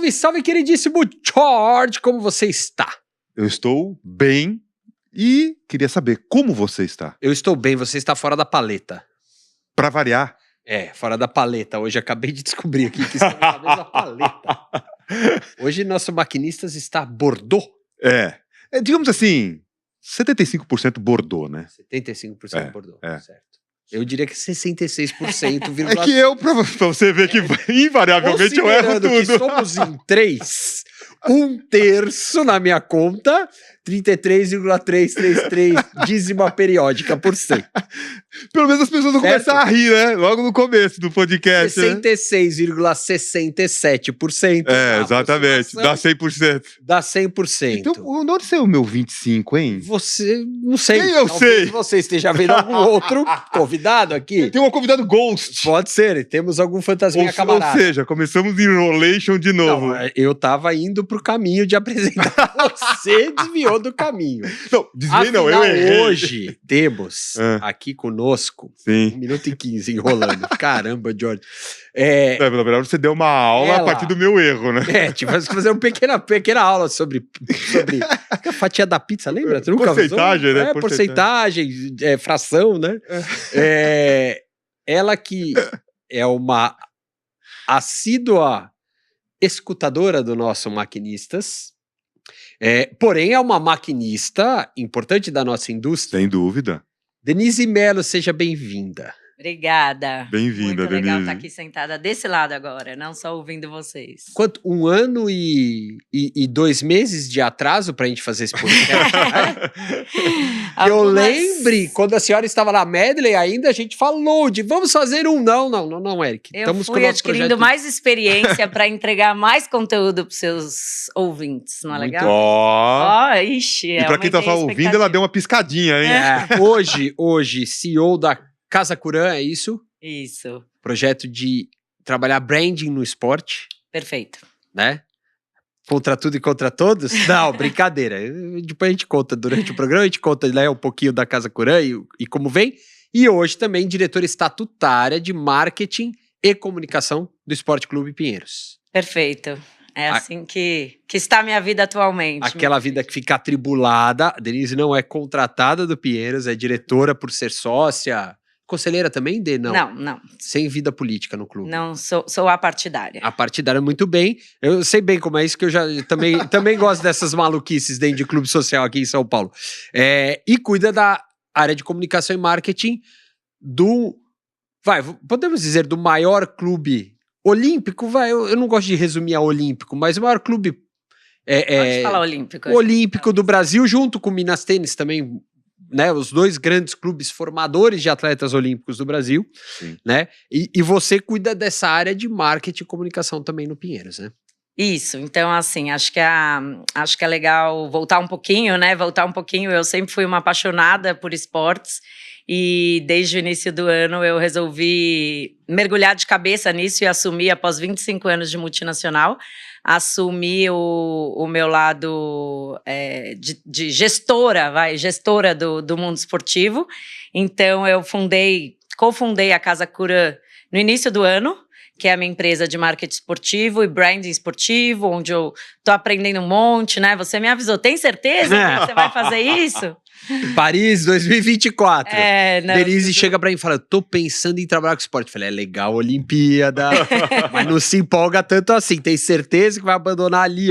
Salve, salve, queridíssimo George, como você está? Eu estou bem e queria saber como você está. Eu estou bem, você está fora da paleta. Pra variar. É, fora da paleta. Hoje acabei de descobrir aqui que estamos na mesma paleta. Hoje nosso maquinistas está Bordeaux. Digamos assim, 75% Bordeaux, né? 75% Bordeaux, é. certo. Eu diria que 66%. É que eu, pra você ver que invariavelmente eu erro tudo. Que somos em 3, 1/3 na minha conta, 33,333 dízima periódica por cento. Pelo menos as pessoas vão começar a rir, né? Logo no começo do podcast. 66,67%. Exatamente. Dá 100%. Dá 100%. Então, onde saiu o meu 25, hein? Você, não sei. Nem eu sei. Você esteja vendo algum outro convidado aqui. Tem um convidado Ghost. Pode ser, temos algum fantasminha camarada. Ou seja, começamos Enrolation de novo. Não, eu tava indo pro caminho de apresentar. Você desviou do caminho. Não, desviei não, eu errei. Hoje temos aqui conosco, Sim. 1 minuto e 15 enrolando. Caramba, George. Na verdade, você deu uma aula a partir do meu erro, né? Tivemos que fazer uma pequena aula sobre a fatia da pizza, lembra? Você nunca porcentagem, usou? né? Porcentagem, fração, né? Ela que é uma assídua escutadora do nosso Maquinistas, porém é uma maquinista importante da nossa indústria. Sem dúvida. Denise Mello, seja bem-vinda. Obrigada. Bem-vinda, Muito legal Denise. estar aqui sentada desse lado agora, não só ouvindo vocês. Quanto? 1 ano e 2 meses de atraso pra gente fazer esse podcast? Eu lembre, quando a senhora estava na Medley ainda, a gente falou de vamos fazer um. Não, Eric. Eu fui adquirindo mais experiência para entregar mais conteúdo para seus ouvintes, não é legal? Ixi, e para quem tá só ouvindo, ela deu uma piscadinha, hein? Hoje, CEO da Casa Curã, é isso? Isso. Projeto de trabalhar branding no esporte. Perfeito. Né? Contra tudo e contra todos? Não, brincadeira. Depois a gente conta durante o programa, a gente conta um pouquinho da Casa Curã e como vem. E hoje também diretora estatutária de marketing e comunicação do Esporte Clube Pinheiros. Perfeito. É assim que está a minha vida atualmente. Aquela vida que fica atribulada. A Denise não é contratada do Pinheiros, é diretora por ser sócia. Conselheira também, Não. Sem vida política no clube. Não, sou a partidária. A partidária, muito bem. Eu sei bem como é isso, que eu já também gosto dessas maluquices dentro de clube social aqui em São Paulo. E cuida da área de comunicação e marketing podemos dizer, do maior clube olímpico, eu não gosto de resumir a olímpico, mas o maior clube Pode falar olímpico. Olímpico do Brasil, junto com o Minas Tênis também, né, os 2 grandes clubes formadores de atletas olímpicos do Brasil, né, e você cuida dessa área de marketing e comunicação também no Pinheiros, né? Isso, então assim, acho que é legal voltar um pouquinho, né, eu sempre fui uma apaixonada por esportes, e desde o início do ano eu resolvi mergulhar de cabeça nisso e assumir, após 25 anos de multinacional, assumi o meu lado de gestora do mundo esportivo. Então eu cofundei a Casa Curã no início do ano, que é a minha empresa de marketing esportivo e branding esportivo, onde eu tô aprendendo um monte, né? Você me avisou, tem certeza que você vai fazer isso? Paris 2024. Denise chega pra mim e fala, tô pensando em trabalhar com esporte. Eu falei, é legal, Olimpíada, mas não se empolga tanto assim. Tem certeza que vai abandonar ali,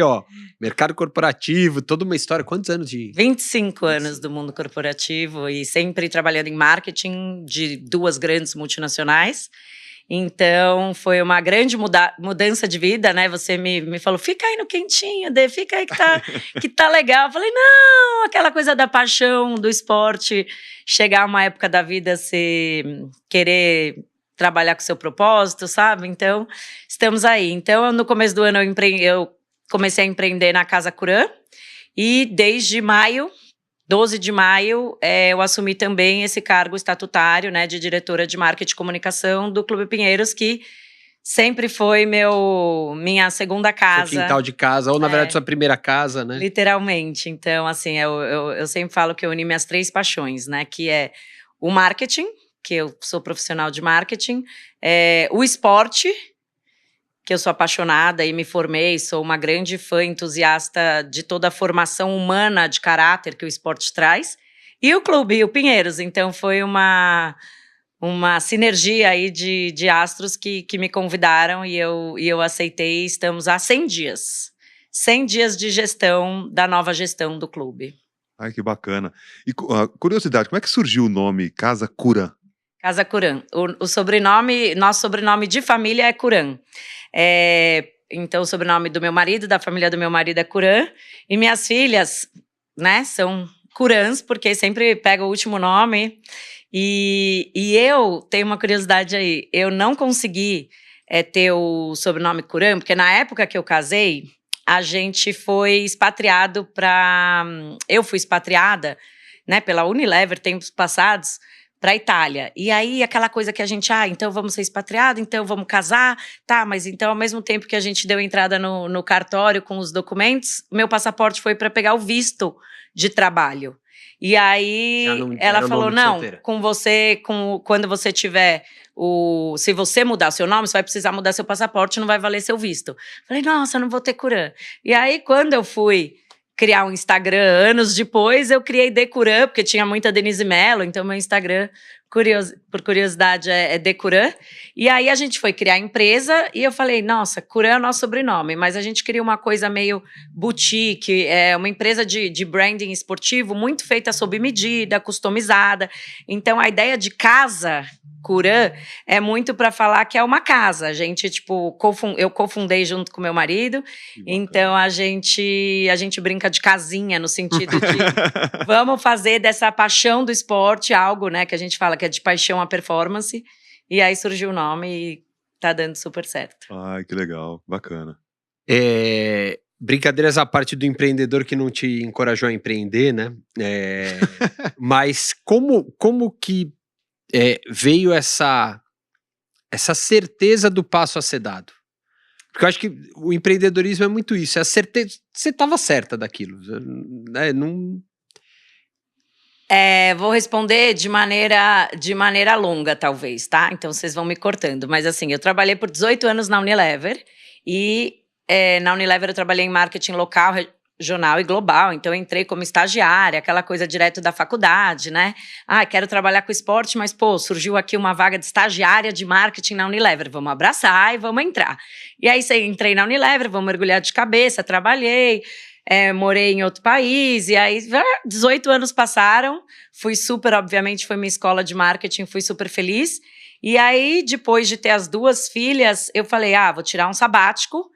mercado corporativo, toda uma história. Quantos anos de... 25 anos do mundo corporativo e sempre trabalhando em marketing de 2 grandes multinacionais. Então, foi uma grande mudança de vida, né? Você me falou, fica aí no quentinho, Dê, fica aí que tá legal. Eu falei, não, aquela coisa da paixão, do esporte, chegar uma época da vida, você querer trabalhar com o seu propósito, sabe? Então, estamos aí. Então, no começo do ano, eu comecei a empreender na Casa Curã e desde 12 de maio, eu assumi também esse cargo estatutário, né, de diretora de marketing e comunicação do Clube Pinheiros, que sempre foi minha segunda casa. Seu quintal de casa, ou na verdade sua primeira casa, né? Literalmente. Então, assim, eu sempre falo que eu uni minhas 3 paixões, né, que é o marketing, que eu sou profissional de marketing, o esporte que eu sou apaixonada e me formei, sou uma grande fã entusiasta de toda a formação humana de caráter que o esporte traz, e o clube, o Pinheiros. Então foi uma sinergia aí de astros que me convidaram e eu aceitei. Estamos há 100 dias. 100 dias de gestão, da nova gestão do clube. Ai, que bacana. E curiosidade, como é que surgiu o nome Casa Curan? Casa Curan. O sobrenome, nosso sobrenome de família é Curan. Então, o sobrenome do meu marido, da família do meu marido é Curan. E minhas filhas, né, são Curans, porque sempre pega o último nome. E eu tenho uma curiosidade aí. Eu não consegui ter o sobrenome Curan, porque na época que eu casei, a gente foi expatriado para... Eu fui expatriada, né, pela Unilever, tempos passados, para a Itália. E aí, aquela coisa que a gente, então vamos ser expatriado, então vamos casar, tá, mas então ao mesmo tempo que a gente deu entrada no cartório com os documentos, meu passaporte foi para pegar o visto de trabalho. E aí, ela falou, não, quando você tiver se você mudar seu nome, você vai precisar mudar seu passaporte, não vai valer seu visto. Falei, nossa, não vou ter Curan. E aí, quando eu fui criar um Instagram anos depois, eu criei Decuran, porque tinha muita Denise Mello, então meu Instagram, por curiosidade, é Decuran. E aí a gente foi criar a empresa e eu falei, nossa, Curan é o nosso sobrenome, mas a gente queria uma coisa meio boutique, uma empresa de branding esportivo muito feita sob medida, customizada. Então a ideia de casa Curan é muito para falar que é uma casa. A gente, eu cofundei junto com meu marido, então a gente brinca de casinha, no sentido de vamos fazer dessa paixão do esporte algo, né, que a gente fala que é de paixão a performance, e aí surgiu o nome e tá dando super certo. Ai, que legal, bacana. Brincadeiras à parte do empreendedor que não te encorajou a empreender, né, mas como que veio essa certeza do passo a ser dado? Porque eu acho que o empreendedorismo é muito isso, é a certeza, você estava certa daquilo, né? Vou responder de maneira longa, talvez, tá? Então vocês vão me cortando, mas assim, eu trabalhei por 18 anos na Unilever, e na Unilever eu trabalhei em marketing local, regional e global, então eu entrei como estagiária, aquela coisa direto da faculdade, né? Quero trabalhar com esporte, mas surgiu aqui uma vaga de estagiária de marketing na Unilever, vamos abraçar e vamos entrar. E aí entrei na Unilever, vou mergulhar de cabeça, trabalhei, morei em outro país, e aí 18 anos passaram, obviamente foi minha escola de marketing, fui super feliz, e aí depois de ter as 2 filhas, eu falei, vou tirar um sabático,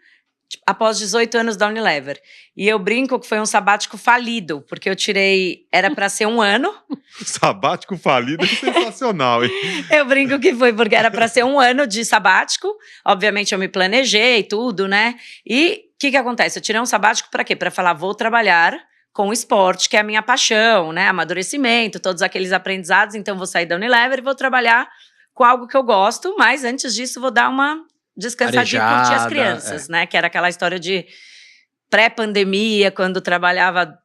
após 18 anos da Unilever. E eu brinco que foi um sabático falido, porque eu tirei, era para ser 1 ano. Sabático falido é sensacional, hein? Eu brinco que foi porque era para ser 1 ano de sabático. Obviamente eu me planejei tudo, né? E o que acontece? Eu tirei um sabático para quê? Para falar, vou trabalhar com o esporte, que é a minha paixão, né? Amadurecimento, todos aqueles aprendizados. Então vou sair da Unilever e vou trabalhar com algo que eu gosto, mas antes disso vou dar uma descansadinha e curtir as crianças, né? Que era aquela história de pré-pandemia, quando trabalhava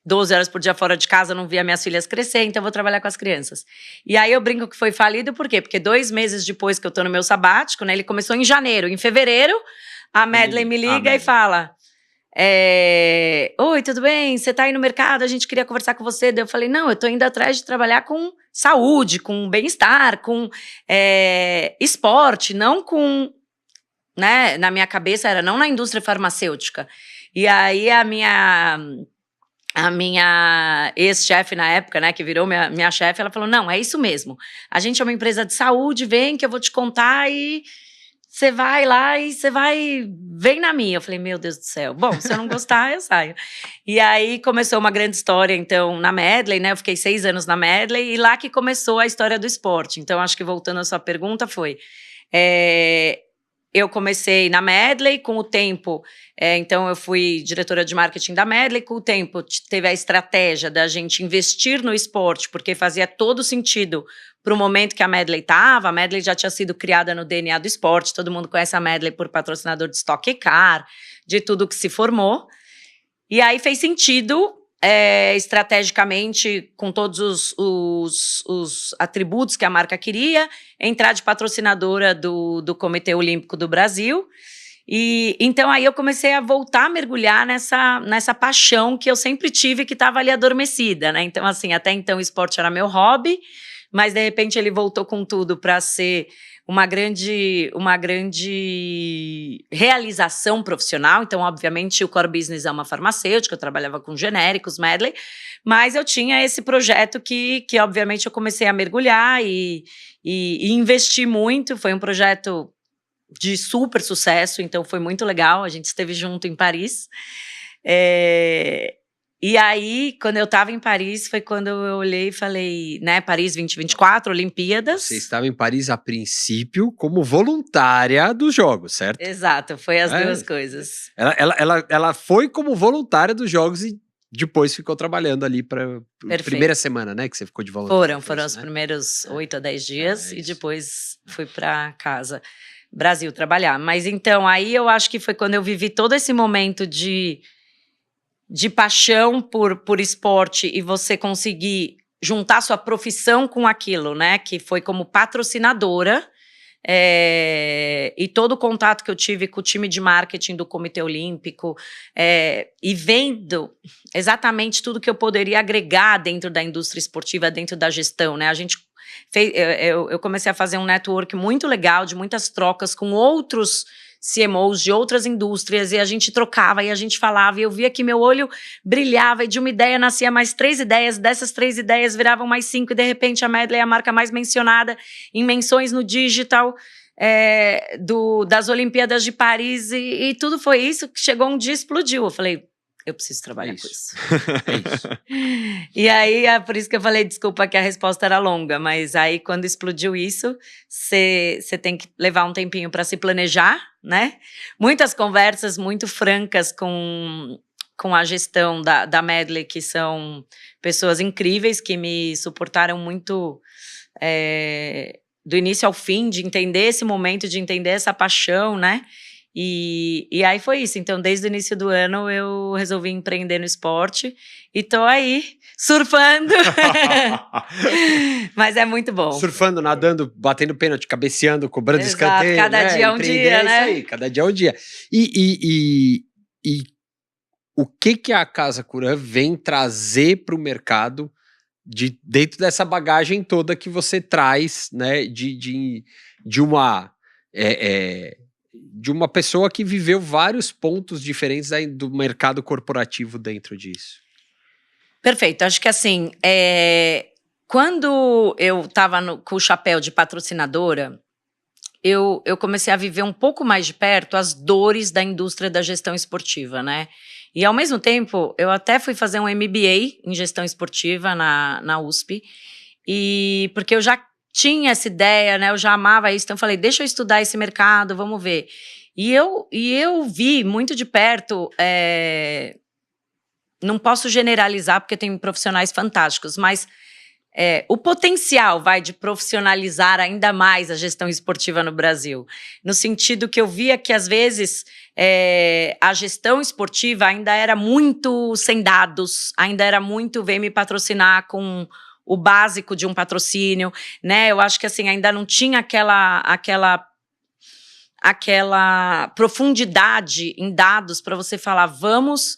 12 horas por dia fora de casa, não via minhas filhas crescer, então vou trabalhar com as crianças. E aí eu brinco que foi falido, por quê? Porque 2 meses depois que eu tô no meu sabático, né? Ele começou em janeiro. Em fevereiro, a Medley me liga e fala, oi, tudo bem? Você tá aí no mercado, a gente queria conversar com você. Daí eu falei, não, eu tô indo atrás de trabalhar com saúde, com bem-estar, com esporte, não com, né, na minha cabeça era não na indústria farmacêutica. E aí a minha ex-chefe na época, né, que virou minha chefe, ela falou, não, é isso mesmo, a gente é uma empresa de saúde, vem que eu vou te contar e você vai lá e vem na minha. Eu falei, meu Deus do céu. Bom, se eu não gostar, eu saio. E aí começou uma grande história, então, na Medley, né? Eu fiquei 6 anos na Medley e lá que começou a história do esporte. Então, acho que voltando à sua pergunta foi... eu comecei na Medley, com o tempo, então eu fui diretora de marketing da Medley, com o tempo teve a estratégia da gente investir no esporte, porque fazia todo sentido para o momento que a Medley estava. A Medley já tinha sido criada no DNA do esporte, todo mundo conhece a Medley por patrocinador de Stock Car, de tudo que se formou, e aí fez sentido estrategicamente, com todos os atributos que a marca queria, entrar de patrocinadora do Comitê Olímpico do Brasil. E então aí eu comecei a voltar a mergulhar nessa paixão que eu sempre tive, que estava ali adormecida, né? Então, assim, até então o esporte era meu hobby, mas de repente ele voltou com tudo para ser uma grande realização profissional. Então, obviamente, o core business é uma farmacêutica, eu trabalhava com genéricos, medley, mas eu tinha esse projeto que obviamente, eu comecei a mergulhar e investir muito. Foi um projeto de super sucesso, então foi muito legal, a gente esteve junto em Paris. E aí, quando eu estava em Paris, foi quando eu olhei e falei, né, Paris 2024, Olimpíadas. Você estava em Paris a princípio como voluntária dos Jogos, certo? Exato, foi as duas coisas. Ela foi como voluntária dos Jogos e depois ficou trabalhando ali para primeira semana, né, que você ficou de voluntária. Foram os primeiros 8 a 10 dias e depois fui para casa, Brasil, trabalhar. Mas então, aí eu acho que foi quando eu vivi todo esse momento de paixão por esporte e você conseguir juntar sua profissão com aquilo, né? Que foi como patrocinadora. E todo o contato que eu tive com o time de marketing do Comitê Olímpico e vendo exatamente tudo que eu poderia agregar dentro da indústria esportiva, dentro da gestão, né? A gente eu comecei a fazer um network muito legal, de muitas trocas com outros CMOs de outras indústrias, e a gente trocava, e a gente falava, e eu via que meu olho brilhava, e de uma ideia nascia mais 3 ideias, dessas 3 ideias viravam mais 5, e de repente a Medley é a marca mais mencionada em menções no digital das Olimpíadas de Paris, e tudo foi isso, que chegou um dia e explodiu. Eu falei, eu preciso trabalhar com isso. E aí, por isso que eu falei, desculpa que a resposta era longa, mas aí quando explodiu isso, você tem que levar um tempinho para se planejar, né? Muitas conversas muito francas com a gestão da Medley, que são pessoas incríveis, que me suportaram muito do início ao fim, de entender esse momento, de entender essa paixão, né? E aí foi isso. Então, desde o início do ano, eu resolvi empreender no esporte e tô aí, surfando. Mas é muito bom. Surfando, nadando, batendo pênalti, cabeceando, cobrando escanteio. Cada dia é um dia, né? Isso aí, cada dia é um dia. E o que a Casa Curã vem trazer para o mercado dentro dessa bagagem toda que você traz, né? De uma pessoa que viveu vários pontos diferentes do mercado corporativo dentro disso. Perfeito. Acho que assim, quando eu estava com o chapéu de patrocinadora, eu comecei a viver um pouco mais de perto as dores da indústria da gestão esportiva, né? E ao mesmo tempo, eu até fui fazer um MBA em gestão esportiva na USP, porque eu já tinha essa ideia, né? Eu já amava isso, então eu falei, deixa eu estudar esse mercado, vamos ver. E eu vi muito de perto, não posso generalizar porque tem profissionais fantásticos, mas o potencial de profissionalizar ainda mais a gestão esportiva no Brasil, no sentido que eu via que às vezes a gestão esportiva ainda era muito sem dados, ainda era muito vem me patrocinar com o básico de um patrocínio, né? Eu acho que assim, ainda não tinha aquela profundidade em dados para você falar, vamos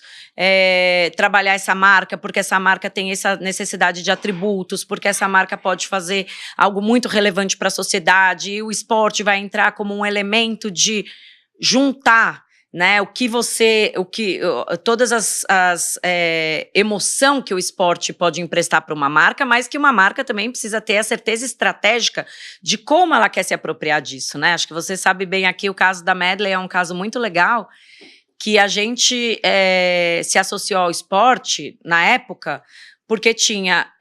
trabalhar essa marca, porque essa marca tem essa necessidade de atributos, porque essa marca pode fazer algo muito relevante para a sociedade, e o esporte vai entrar como um elemento de juntar, né, todas as emoção que o esporte pode emprestar para uma marca, mas que uma marca também precisa ter a certeza estratégica de como ela quer se apropriar disso, né? Acho que você sabe bem aqui, o caso da Medley é um caso muito legal, que a gente se associou ao esporte na época porque tinha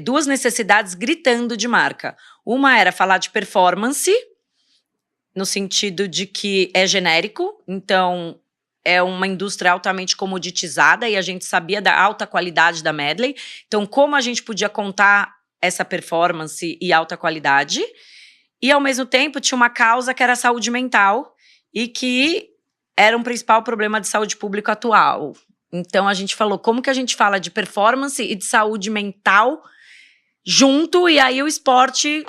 2 necessidades gritando de marca. Uma era falar de performance, no sentido de que é genérico, então é uma indústria altamente comoditizada e a gente sabia da alta qualidade da Medley, então como a gente podia contar essa performance e alta qualidade, e ao mesmo tempo tinha uma causa que era a saúde mental e que era um principal problema de saúde pública atual, Então a gente falou, como que a gente fala de performance e de saúde mental junto, e aí o esporte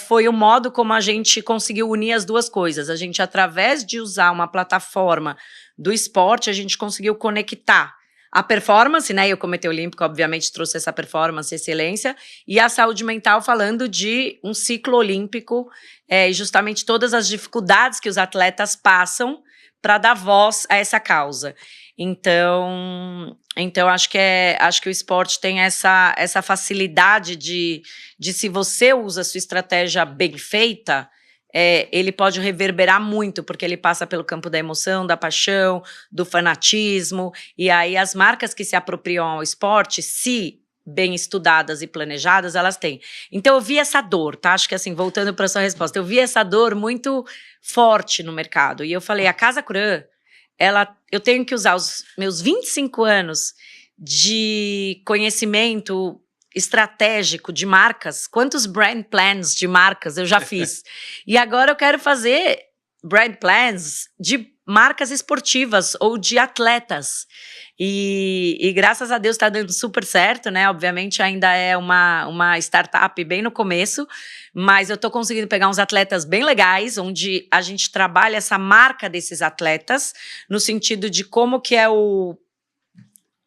foi o modo como a gente conseguiu unir as duas coisas. A gente, através de usar uma plataforma do esporte, a gente conseguiu conectar a performance, né, e o Comitê Olímpico, obviamente, trouxe essa performance, excelência, e a saúde mental, falando de um ciclo olímpico, e justamente todas as dificuldades que os atletas passam para dar voz a essa causa. Então acho que o esporte tem essa facilidade de se você usa a sua estratégia bem feita, ele pode reverberar muito, porque ele passa pelo campo da emoção, da paixão, do fanatismo, e aí as marcas que se apropriam ao esporte, se bem estudadas e planejadas, elas têm. Então eu vi essa dor, tá? Acho que assim, voltando para a sua resposta, eu vi essa dor muito forte no mercado, e eu falei, a Casa Curã, eu tenho que usar os meus 25 anos de conhecimento estratégico de marcas, quantos brand plans de marcas eu já fiz. E agora eu quero fazer brand plans de marcas esportivas ou de atletas. E graças a Deus está dando super certo, né? Obviamente ainda é uma startup bem no começo, mas eu estou conseguindo pegar uns atletas bem legais, onde a gente trabalha essa marca desses atletas, no sentido de como que é o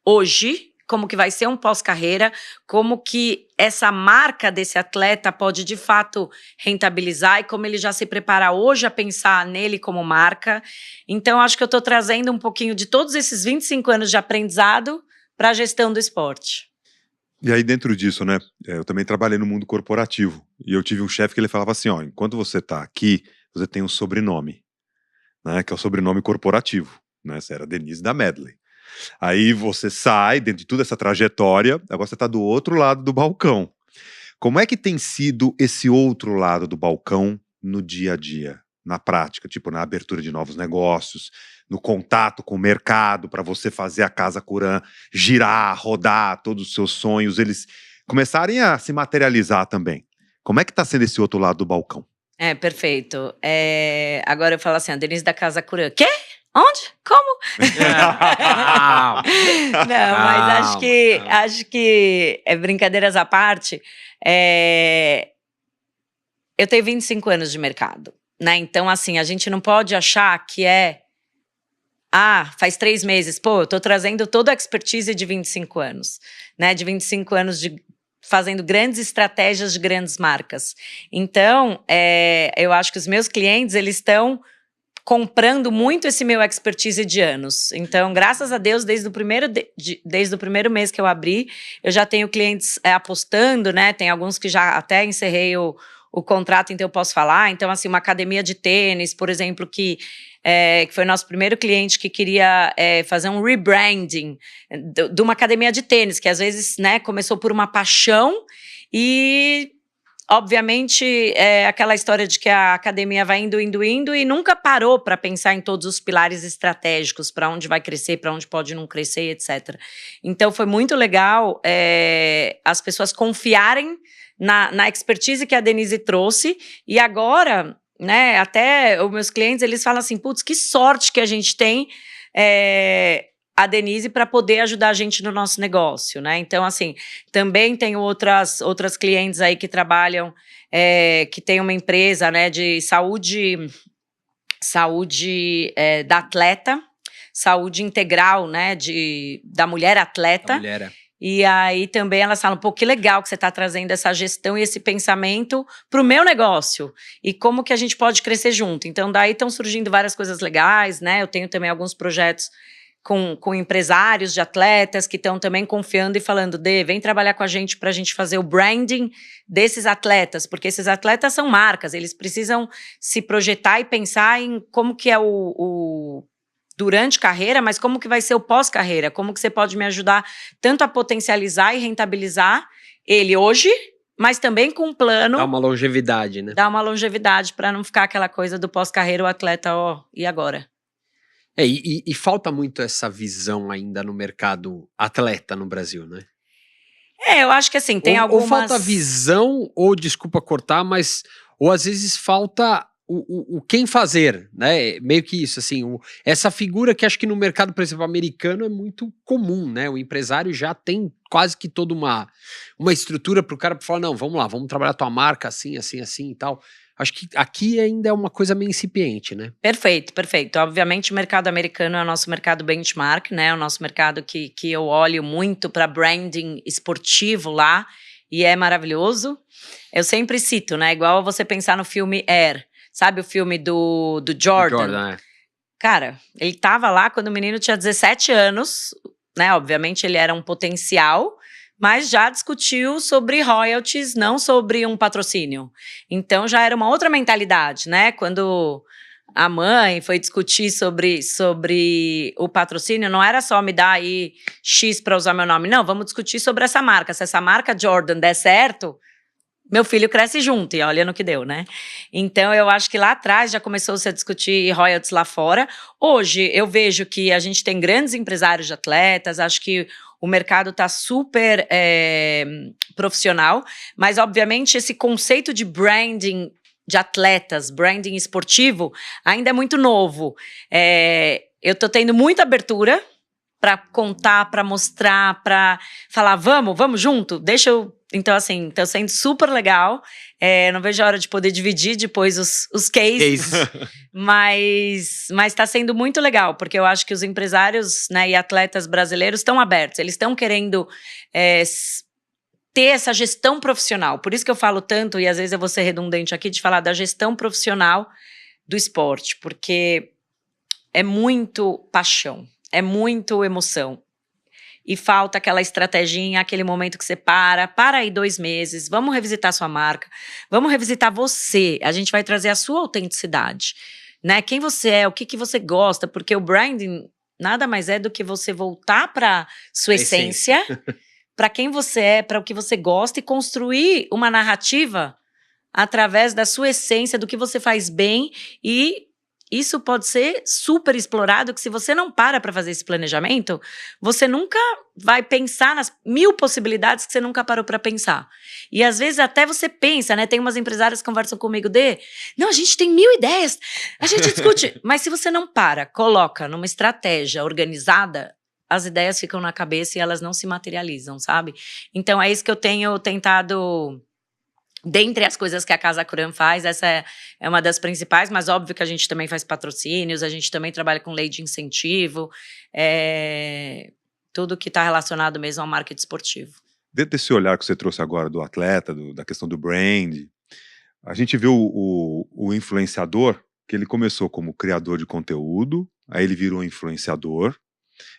hoje, como que vai ser um pós-carreira, como que essa marca desse atleta pode, de fato, rentabilizar e como ele já se prepara hoje a pensar nele como marca. Então, acho que eu estou trazendo um pouquinho de todos esses 25 anos de aprendizado para a gestão do esporte. E aí, dentro disso, né, eu também trabalhei no mundo corporativo, e eu tive um chefe que ele falava assim, ó, enquanto você está aqui, você tem um sobrenome, né, que é o sobrenome corporativo, né, você era Denise da Medley. Aí você sai, dentro de toda essa trajetória, agora você está do outro lado do balcão. Como é que tem sido esse outro lado do balcão no dia a dia, na prática? Tipo, na abertura de novos negócios, no contato com o mercado, para você fazer a Casa Curã girar, rodar, todos os seus sonhos, eles começarem a se materializar também. Como é que está sendo esse outro lado do balcão? Perfeito. Agora eu falo assim, a Denise da Casa Curã. Quê? Onde? Como? Não, mas acho que brincadeiras à parte, eu tenho 25 anos de mercado, né? Então, assim, a gente não pode achar que faz 3 meses, eu tô trazendo toda a expertise de 25 anos, né? De 25 anos fazendo grandes estratégias de grandes marcas. Então, eu acho que os meus clientes, eles estão comprando muito esse meu expertise de anos. Então, graças a Deus, desde o primeiro mês que eu abri, eu já tenho clientes apostando, né? Tem alguns que já até encerrei o contrato, então eu posso falar. Então, assim, uma academia de tênis, por exemplo, que foi nosso primeiro cliente que queria fazer um rebranding de uma academia de tênis, que às vezes, né, começou por uma paixão e... Obviamente, aquela história de que a academia vai indo e nunca parou para pensar em todos os pilares estratégicos, para onde vai crescer, para onde pode não crescer, etc. Então, foi muito legal as pessoas confiarem na expertise que a Denise trouxe, e agora, né, até os meus clientes, eles falam assim, putz, que sorte que a gente tem a Denise para poder ajudar a gente no nosso negócio, né? Então, assim, também tenho outras clientes aí que trabalham, que tem uma empresa, né, de saúde da atleta, saúde integral, né, da mulher atleta. Da mulher. E aí também elas falam, que legal que você está trazendo essa gestão e esse pensamento para o meu negócio. E como que a gente pode crescer junto. Então, daí estão surgindo várias coisas legais, né? Eu tenho também alguns projetos com empresários de atletas que estão também confiando e falando, vem trabalhar com a gente para a gente fazer o branding desses atletas, porque esses atletas são marcas, eles precisam se projetar e pensar em como que é o durante carreira, mas como que vai ser o pós-carreira, como que você pode me ajudar tanto a potencializar e rentabilizar ele hoje, mas também com um plano... Dá uma longevidade, né? Dá uma longevidade para não ficar aquela coisa do pós-carreira, o atleta, e agora? E falta muito essa visão ainda no mercado atleta no Brasil, né? Eu acho que assim, tem algumas... Ou falta visão, ou desculpa cortar, mas... Ou às vezes falta o quem fazer, né? Meio que isso, assim, essa figura que acho que no mercado, por exemplo, americano é muito comum, né? O empresário já tem quase que toda uma estrutura para o cara falar, não, vamos lá, vamos trabalhar a tua marca assim, assim, assim e tal. Acho que aqui ainda é uma coisa meio incipiente, né? Perfeito, perfeito. Obviamente o mercado americano é o nosso mercado benchmark, né? O nosso mercado que eu olho muito para branding esportivo lá, e é maravilhoso. Eu sempre cito, né? Igual você pensar no filme Air, sabe o filme do Jordan? Cara, ele tava lá quando o menino tinha 17 anos, né? Obviamente ele era um potencial, mas já discutiu sobre royalties, não sobre um patrocínio. Então já era uma outra mentalidade, né? Quando a mãe foi discutir sobre o patrocínio, não era só me dar aí X para usar meu nome, não, vamos discutir sobre essa marca. Se essa marca Jordan der certo, meu filho cresce junto, e olha no que deu, né? Então, eu acho que lá atrás já começou-se a discutir royalties lá fora. Hoje, eu vejo que a gente tem grandes empresários de atletas, acho que o mercado está super profissional, mas, obviamente, esse conceito de branding de atletas, branding esportivo, ainda é muito novo. Eu estou tendo muita abertura para contar, para mostrar, para falar, vamos junto, deixa eu... Então, assim, tá sendo super legal. Não vejo a hora de poder dividir depois os cases. Mas tá sendo muito legal, porque eu acho que os empresários, né, e atletas brasileiros estão abertos. Eles estão querendo ter essa gestão profissional. Por isso que eu falo tanto, e às vezes eu vou ser redundante aqui, de falar da gestão profissional do esporte. Porque é muito paixão, é muito emoção. E falta aquela estratégia, aquele momento que você para aí 2 meses, vamos revisitar sua marca, vamos revisitar você, a gente vai trazer a sua autenticidade, né? Quem você é, o que você gosta, porque o branding nada mais é do que você voltar para sua essência, para quem você é, para o que você gosta e construir uma narrativa através da sua essência, do que você faz bem, e isso pode ser super explorado, que se você não para fazer esse planejamento, você nunca vai pensar nas 1000 possibilidades que você nunca parou para pensar. E às vezes até você pensa, né? Tem umas empresárias que conversam comigo não, a gente tem 1000 ideias, a gente discute. Mas se você não coloca numa estratégia organizada, as ideias ficam na cabeça e elas não se materializam, sabe? Então é isso que eu tenho tentado... Dentre as coisas que a Casa Curã faz, essa é uma das principais, mas óbvio que a gente também faz patrocínios, a gente também trabalha com lei de incentivo, tudo que está relacionado mesmo ao marketing esportivo. Dentro desse olhar que você trouxe agora do atleta, da questão do brand, a gente viu o influenciador, que ele começou como criador de conteúdo, aí ele virou influenciador.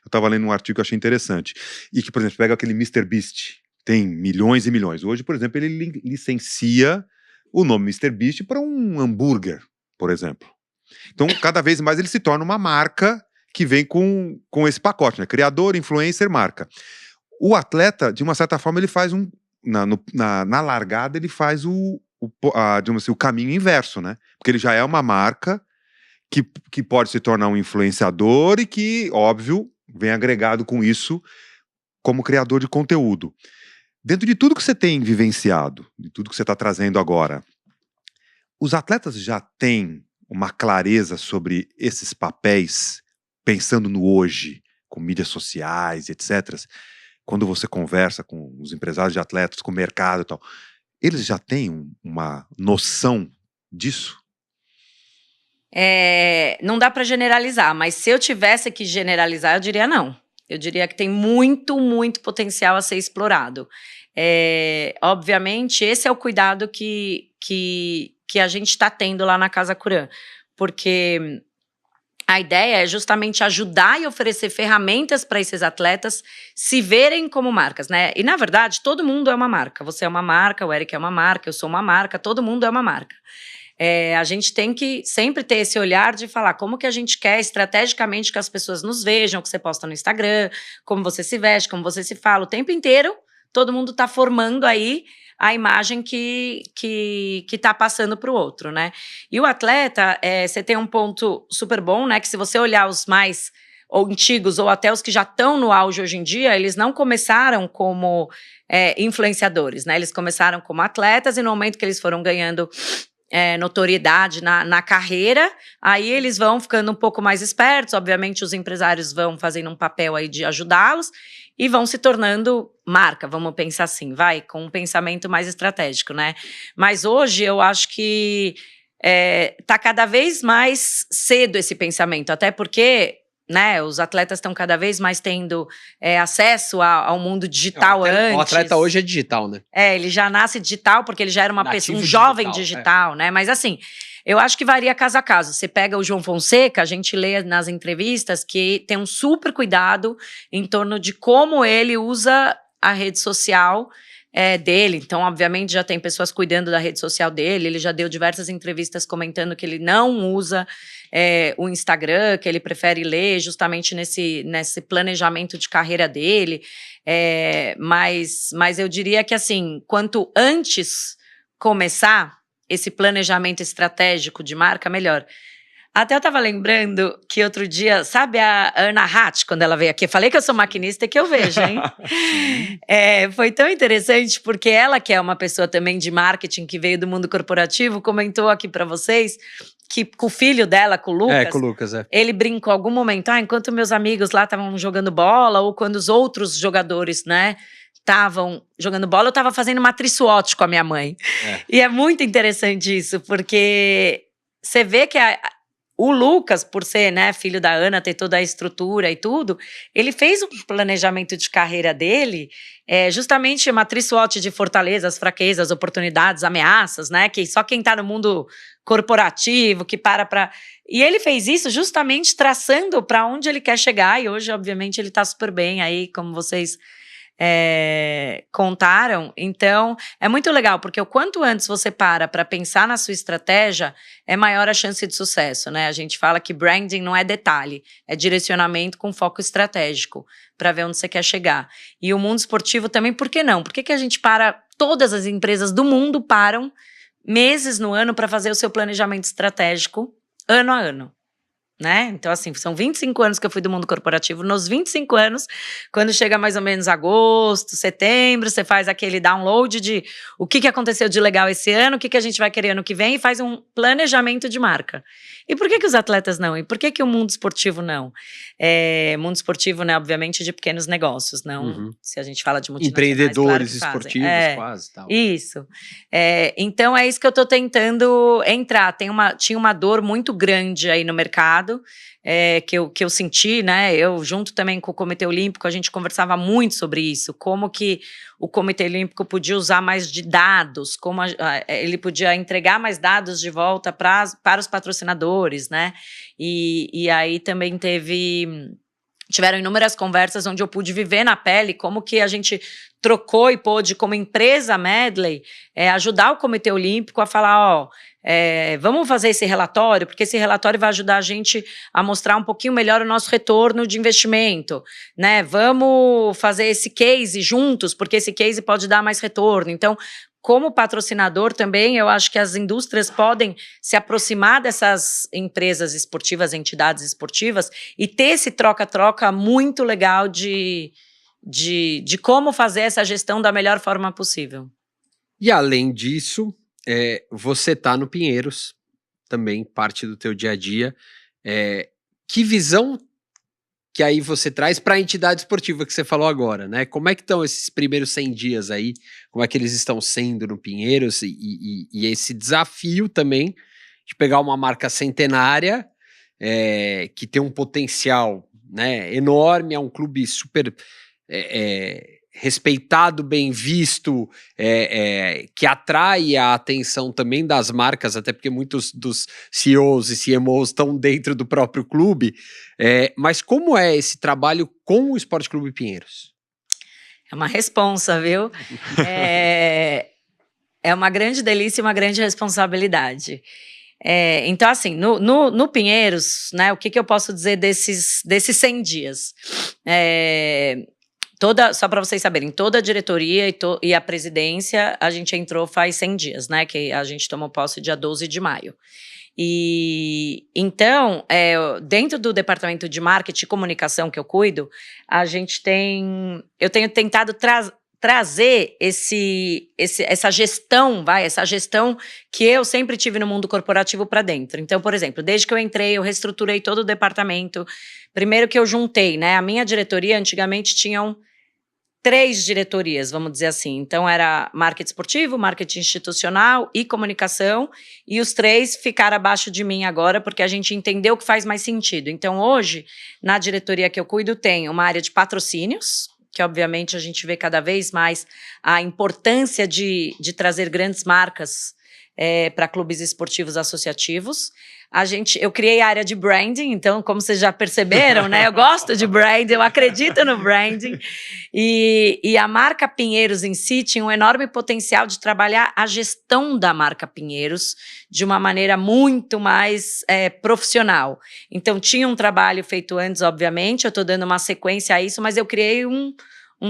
Eu estava lendo um artigo que eu achei interessante, e que, por exemplo, pega aquele MrBeast, tem milhões e milhões. Hoje, por exemplo, ele licencia o nome MrBeast para um hambúrguer, por exemplo. Então, cada vez mais ele se torna uma marca que vem com esse pacote, né? Criador, influencer, marca. O atleta, de uma certa forma, ele faz na largada, ele faz digamos assim, o caminho inverso, né? Porque ele já é uma marca que pode se tornar um influenciador e que, óbvio, vem agregado com isso como criador de conteúdo. Dentro de tudo que você tem vivenciado, de tudo que você está trazendo agora, os atletas já têm uma clareza sobre esses papéis, pensando no hoje, com mídias sociais, etc. Quando você conversa com os empresários de atletas, com o mercado e tal, eles já têm uma noção disso? Não dá para generalizar, mas se eu tivesse que generalizar, eu diria não. Eu diria que tem muito, muito potencial a ser explorado. Obviamente, esse é o cuidado que a gente está tendo lá na Casa Curã, porque a ideia é justamente ajudar e oferecer ferramentas para esses atletas se verem como marcas, né? E, na verdade, todo mundo é uma marca. Você é uma marca, o Eric é uma marca, eu sou uma marca, todo mundo é uma marca. A gente tem que sempre ter esse olhar de falar como que a gente quer estrategicamente que as pessoas nos vejam, que você posta no Instagram, como você se veste, como você se fala. O tempo inteiro, todo mundo está formando aí a imagem que está passando para o outro, né? E o atleta, você tem um ponto super bom, né? Que se você olhar os mais antigos ou até os que já estão no auge hoje em dia, eles não começaram como influenciadores, né? Eles começaram como atletas e no momento que eles foram ganhando notoriedade na carreira, aí eles vão ficando um pouco mais espertos, obviamente os empresários vão fazendo um papel aí de ajudá-los e vão se tornando marca, vamos pensar assim, com um pensamento mais estratégico, né? Mas hoje eu acho que tá cada vez mais cedo esse pensamento, até porque, né, os atletas estão cada vez mais tendo acesso ao mundo digital antes. O atleta hoje é digital, né? Ele já nasce digital, porque ele já era uma pessoa, um jovem digital, né? Mas assim, eu acho que varia caso a caso. Você pega o João Fonseca, a gente lê nas entrevistas que tem um super cuidado em torno de como ele usa a rede social dele. Então, obviamente, já tem pessoas cuidando da rede social dele. Ele já deu diversas entrevistas comentando que ele não usa o Instagram, que ele prefere ler justamente nesse planejamento de carreira dele. Mas eu diria que, assim, quanto antes começar esse planejamento estratégico de marca, melhor. Até eu estava lembrando que outro dia, sabe a Ana Hatt, quando ela veio aqui? Eu falei que eu sou maquinista e que eu vejo, hein? Foi tão interessante, porque ela, que é uma pessoa também de marketing, que veio do mundo corporativo, comentou aqui para vocês que com o filho dela, com o Lucas, com o Lucas, ele brincou algum momento, enquanto meus amigos lá estavam jogando bola, ou quando os outros jogadores, né, estavam jogando bola, eu estava fazendo matriz SWOT com a minha mãe. E é muito interessante isso, porque você vê que o Lucas, por ser, né, filho da Ana, ter toda a estrutura e tudo, ele fez um planejamento de carreira dele, justamente matriz SWOT de fortalezas, fraquezas, oportunidades, ameaças, né, que só quem tá no mundo corporativo, que para... E ele fez isso justamente traçando para onde ele quer chegar, e hoje, obviamente, ele tá super bem aí, como vocês contaram. Então, é muito legal, porque o quanto antes você para pensar na sua estratégia, é maior a chance de sucesso, né? A gente fala que branding não é detalhe, é direcionamento com foco estratégico, para ver onde você quer chegar. E o mundo esportivo também, por que não? Por que a gente todas as empresas do mundo param meses no ano para fazer o seu planejamento estratégico, ano a ano? Né? Então, assim, são 25 anos que eu fui do mundo corporativo. Nos 25 anos, quando chega mais ou menos agosto, setembro, você faz aquele download de o que aconteceu de legal esse ano, o que a gente vai querer ano que vem, e faz um planejamento de marca. E por que os atletas não? E por que o mundo esportivo não? Mundo esportivo, né, obviamente, de pequenos negócios, não se a gente fala de multinacionais, empreendedores claro esportivos, quase, tal. Isso. Então, é isso que eu tô tentando entrar. Tinha uma dor muito grande aí no mercado, que eu senti, né? Eu, junto também com o Comitê Olímpico, a gente conversava muito sobre isso, como que o Comitê Olímpico podia usar mais de dados, como ele podia entregar mais dados de volta para os patrocinadores, né? E aí também tiveram inúmeras conversas onde eu pude viver na pele como que a gente trocou e pôde, como empresa Medley, ajudar o Comitê Olímpico a falar, vamos fazer esse relatório, porque esse relatório vai ajudar a gente a mostrar um pouquinho melhor o nosso retorno de investimento, né? Vamos fazer esse case juntos, porque esse case pode dar mais retorno. Então, como patrocinador também, eu acho que as indústrias podem se aproximar dessas empresas esportivas, entidades esportivas, e ter esse troca-troca muito legal de como fazer essa gestão da melhor forma possível. E além disso, você tá no Pinheiros, também parte do teu dia a dia. Que visão que aí você traz para a entidade esportiva que você falou agora, né? Como é que estão esses primeiros 100 dias aí? Como é que eles estão sendo no Pinheiros? E esse desafio também de pegar uma marca centenária, que tem um potencial, né, enorme, é um clube super respeitado, bem visto, que atrai a atenção também das marcas, até porque muitos dos CEOs e CMOs estão dentro do próprio clube. Mas como é esse trabalho com o Esporte Clube Pinheiros? É uma responsa, viu? É uma grande delícia e uma grande responsabilidade. Então, assim, no Pinheiros, né, o que eu posso dizer desses 100 dias? Só para vocês saberem, toda a diretoria e a presidência, a gente entrou faz 100 dias, né? Que a gente tomou posse dia 12 de maio. E então, dentro do departamento de marketing e comunicação que eu cuido, eu tenho tentado trazer essa gestão, essa gestão que eu sempre tive no mundo corporativo para dentro. Então, por exemplo, desde que eu entrei, eu reestruturei todo o departamento. Primeiro que eu juntei, né? A minha diretoria, antigamente, tinham 3 diretorias, vamos dizer assim. Então, era marketing esportivo, marketing institucional e comunicação. E os 3 ficaram abaixo de mim agora, porque a gente entendeu que faz mais sentido. Então, hoje, na diretoria que eu cuido, tem uma área de patrocínios, que obviamente a gente vê cada vez mais a importância de trazer grandes marcas para clubes esportivos associativos. Eu criei a área de branding, então, como vocês já perceberam, né? Eu gosto de branding, eu acredito no branding. E a marca Pinheiros em si tinha um enorme potencial de trabalhar a gestão da marca Pinheiros de uma maneira muito mais profissional. Então, tinha um trabalho feito antes, obviamente, eu estou dando uma sequência a isso, mas eu criei um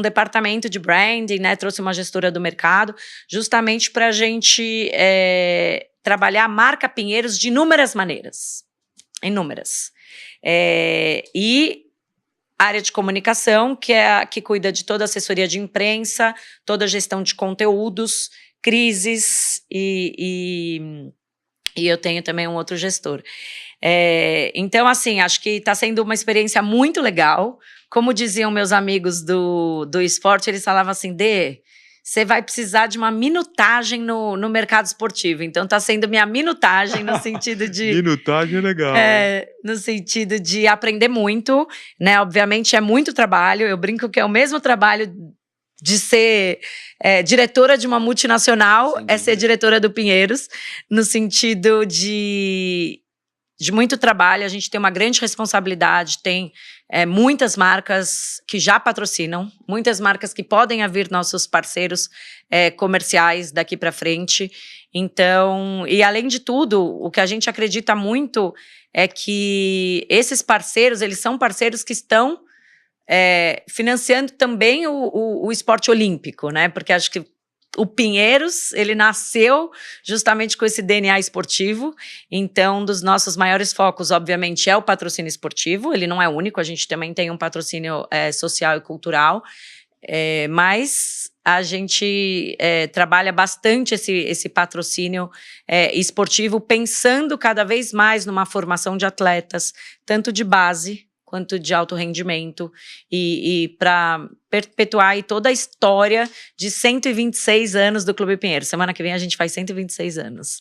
departamento de branding, né? Trouxe uma gestora do mercado, justamente para a gente trabalhar a marca Pinheiros de inúmeras maneiras. Inúmeras. E a área de comunicação, que é a que cuida de toda a assessoria de imprensa, toda a gestão de conteúdos, crises, e eu tenho também um outro gestor. Então, assim, acho que está sendo uma experiência muito legal. Como diziam meus amigos do esporte, eles falavam assim, você vai precisar de uma minutagem no mercado esportivo. Então, está sendo minha minutagem no sentido de... Minutagem é legal. No sentido de aprender muito, né? Obviamente, é muito trabalho. Eu brinco que é o mesmo trabalho de ser diretora de uma multinacional, ser diretora do Pinheiros, no sentido de muito trabalho. A gente tem uma grande responsabilidade, tem muitas marcas que já patrocinam, muitas marcas que podem vir nossos parceiros comerciais daqui para frente. Então, e além de tudo, o que a gente acredita muito é que esses parceiros, eles são parceiros que estão financiando também o esporte olímpico, né? Porque acho que o Pinheiros, ele nasceu justamente com esse DNA esportivo. Então, um dos nossos maiores focos, obviamente, é o patrocínio esportivo. Ele não é único, a gente também tem um patrocínio social e cultural. Mas a gente trabalha bastante esse patrocínio esportivo, pensando cada vez mais numa formação de atletas, tanto de base quanto de alto rendimento, e para perpetuar aí toda a história de 126 anos do Clube Pinheiros. Semana que vem a gente faz 126 anos.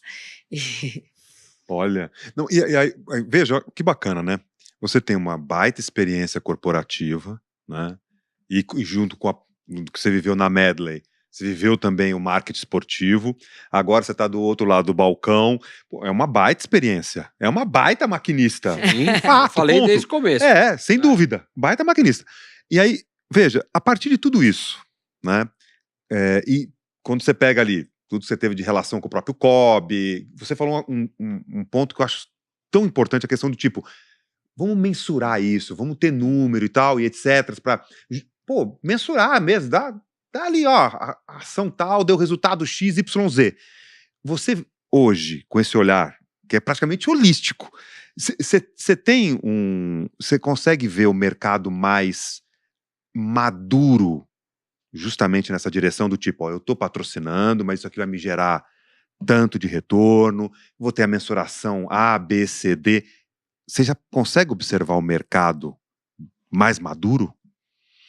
Olha, não, e aí, veja, que bacana, né? Você tem uma baita experiência corporativa, né? E junto com o que você viveu na Medley, você viveu também o marketing esportivo, agora você está do outro lado do balcão. Pô, é uma baita experiência, é uma baita maquinista. Fato, falei desde o começo. Sem dúvida, baita maquinista. E aí, veja, a partir de tudo isso, né, e quando você pega ali tudo que você teve de relação com o próprio COB, você falou um ponto que eu acho tão importante, a questão do tipo, vamos mensurar isso, vamos ter número e tal, e etc, para, mensurar mesmo, dá ali, ó, a ação tal deu resultado X, Y, Z. Você, hoje, com esse olhar, que é praticamente holístico, você consegue ver o mercado mais maduro, justamente nessa direção do tipo, ó, eu estou patrocinando, mas isso aqui vai me gerar tanto de retorno, vou ter a mensuração A, B, C, D. Você já consegue observar o mercado mais maduro?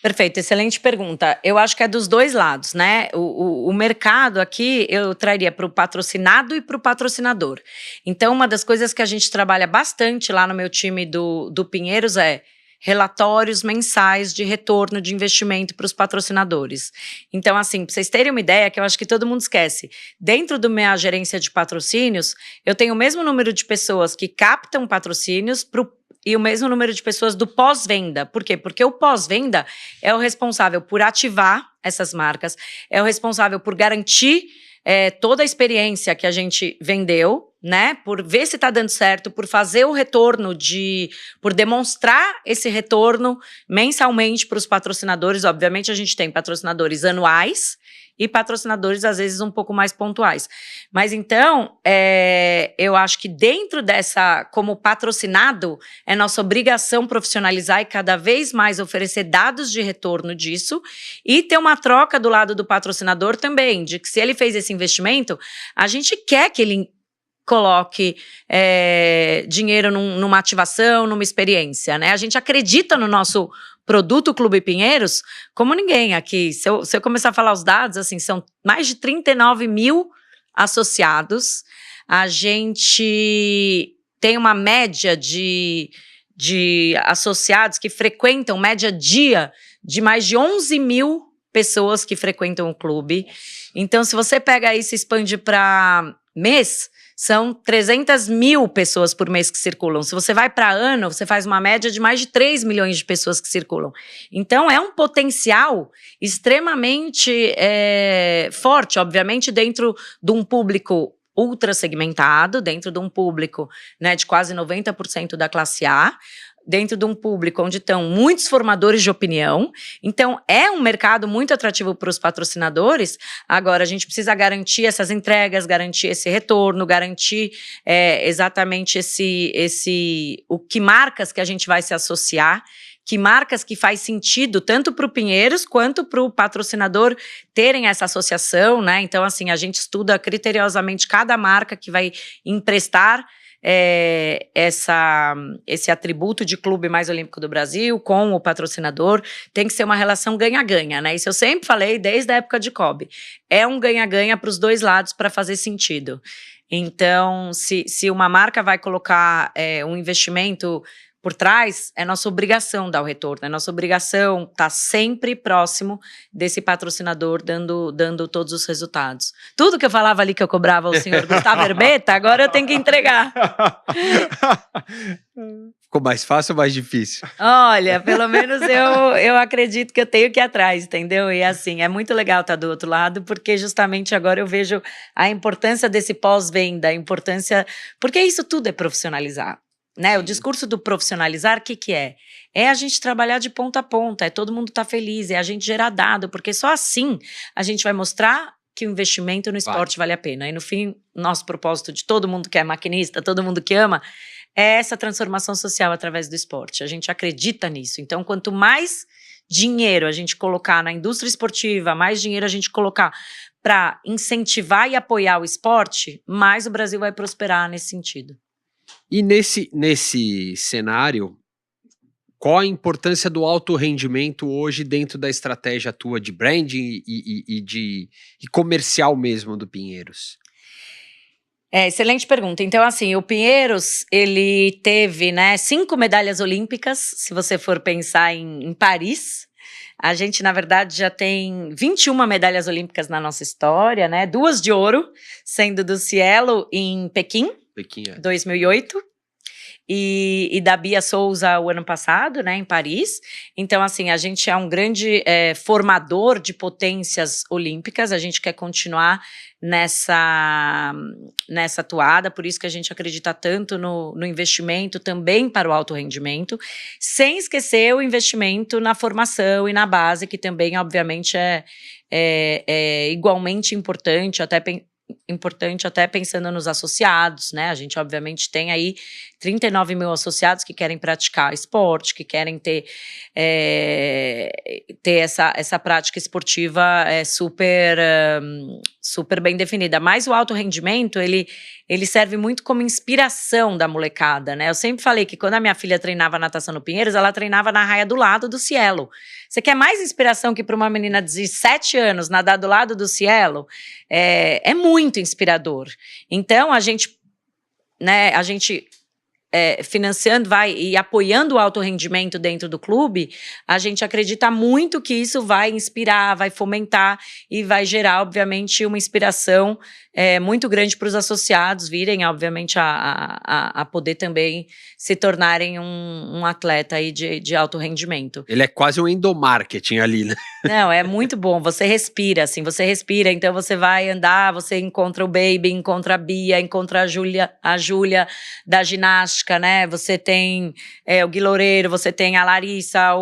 Perfeito, excelente pergunta. Eu acho que é dos dois lados, né? O mercado aqui eu traria para o patrocinado e para o patrocinador. Então, uma das coisas que a gente trabalha bastante lá no meu time do Pinheiros é relatórios mensais de retorno de investimento para os patrocinadores. Então, assim, para vocês terem uma ideia, que eu acho que todo mundo esquece, dentro da minha gerência de patrocínios, eu tenho o mesmo número de pessoas que captam patrocínios e o mesmo número de pessoas do pós-venda. Por quê? Porque o pós-venda é o responsável por ativar essas marcas, é o responsável por garantir toda a experiência que a gente vendeu, né? Por ver se está dando certo, por fazer o retorno, por demonstrar esse retorno mensalmente para os patrocinadores. Obviamente, a gente tem patrocinadores anuais e patrocinadores, às vezes, um pouco mais pontuais. Mas, então, eu acho que dentro dessa, como patrocinado, é nossa obrigação profissionalizar e cada vez mais oferecer dados de retorno disso e ter uma troca do lado do patrocinador também, de que se ele fez esse investimento, a gente quer que ele coloque dinheiro numa ativação, numa experiência, né? A gente acredita no nosso produto Clube Pinheiros como ninguém aqui. Se eu começar a falar os dados, assim, são mais de 39 mil associados. A gente tem uma média de associados que frequentam, média dia, de mais de 11 mil pessoas que frequentam o clube. Então, se você pega isso e expande para mês, são 300 mil pessoas por mês que circulam. Se você vai para ano, você faz uma média de mais de 3 milhões de pessoas que circulam. Então, é um potencial extremamente forte, obviamente, dentro de um público ultra segmentado, dentro de um público, né, de quase 90% da classe A, dentro de um público onde estão muitos formadores de opinião. Então, é um mercado muito atrativo para os patrocinadores. Agora, a gente precisa garantir essas entregas, garantir esse retorno, garantir exatamente o que marcas que a gente vai se associar, que marcas que faz sentido tanto para o Pinheiros quanto para o patrocinador terem essa associação, né? Então, assim, a gente estuda criteriosamente cada marca que vai emprestar esse atributo de clube mais olímpico do Brasil com o patrocinador. Tem que ser uma relação ganha-ganha, né? Isso eu sempre falei desde a época de COB. É um ganha-ganha para os dois lados para fazer sentido. Então, se uma marca vai colocar um investimento por trás, é nossa obrigação dar o retorno, é nossa obrigação estar sempre próximo desse patrocinador, dando todos os resultados. Tudo que eu falava ali que eu cobrava ao senhor Gustavo Erbetta, agora eu tenho que entregar. Ficou mais fácil ou mais difícil? Olha, pelo menos eu acredito que eu tenho que ir atrás, entendeu? E assim, é muito legal estar do outro lado, porque justamente agora eu vejo a importância desse pós-venda, a importância... Porque isso tudo é profissionalizar. Né? O discurso do profissionalizar, o que é? É a gente trabalhar de ponta a ponta, é todo mundo estar feliz, é a gente gerar dado, porque só assim a gente vai mostrar que o investimento no esporte vale a pena. E no fim, nosso propósito de todo mundo que é maquinista, todo mundo que ama, é essa transformação social através do esporte. A gente acredita nisso. Então, quanto mais dinheiro a gente colocar na indústria esportiva, mais dinheiro a gente colocar para incentivar e apoiar o esporte, mais o Brasil vai prosperar nesse sentido. E nesse cenário, qual a importância do alto rendimento hoje dentro da estratégia tua de branding e comercial mesmo do Pinheiros? Excelente pergunta. Então, assim, o Pinheiros, ele teve, né, 5 medalhas olímpicas, se você for pensar em Paris. A gente, na verdade, já tem 21 medalhas olímpicas na nossa história, né? 2 de ouro, sendo do Cielo em Pequim. 2008, e da Bia Souza o ano passado, né, em Paris. Então, assim, a gente é um grande formador de potências olímpicas, a gente quer continuar nessa toada, por isso que a gente acredita tanto no investimento também para o alto rendimento, sem esquecer o investimento na formação e na base, que também, obviamente, é igualmente importante, até pensando nos associados, né? A gente, obviamente, tem aí 39 mil associados que querem praticar esporte, que querem ter essa prática esportiva super bem definida. Mas o alto rendimento, ele serve muito como inspiração da molecada, né? Eu sempre falei que quando a minha filha treinava natação no Pinheiros, ela treinava na raia do lado do Cielo. Você quer mais inspiração que para uma menina de 7 anos nadar do lado do Cielo? É muito inspirador. Então, a gente financiando e apoiando o alto rendimento dentro do clube, a gente acredita muito que isso vai inspirar, vai fomentar e vai gerar, obviamente, uma inspiração muito grande para os associados virem, obviamente, a poder também se tornarem um atleta aí de alto rendimento. Ele é quase um endomarketing ali, né? Não, é muito bom, você respira, então você vai andar, você encontra o Baby, encontra a Bia, encontra a Júlia da ginástica, ginástica, né? Você tem o Gui Loureiro, você tem a Larissa,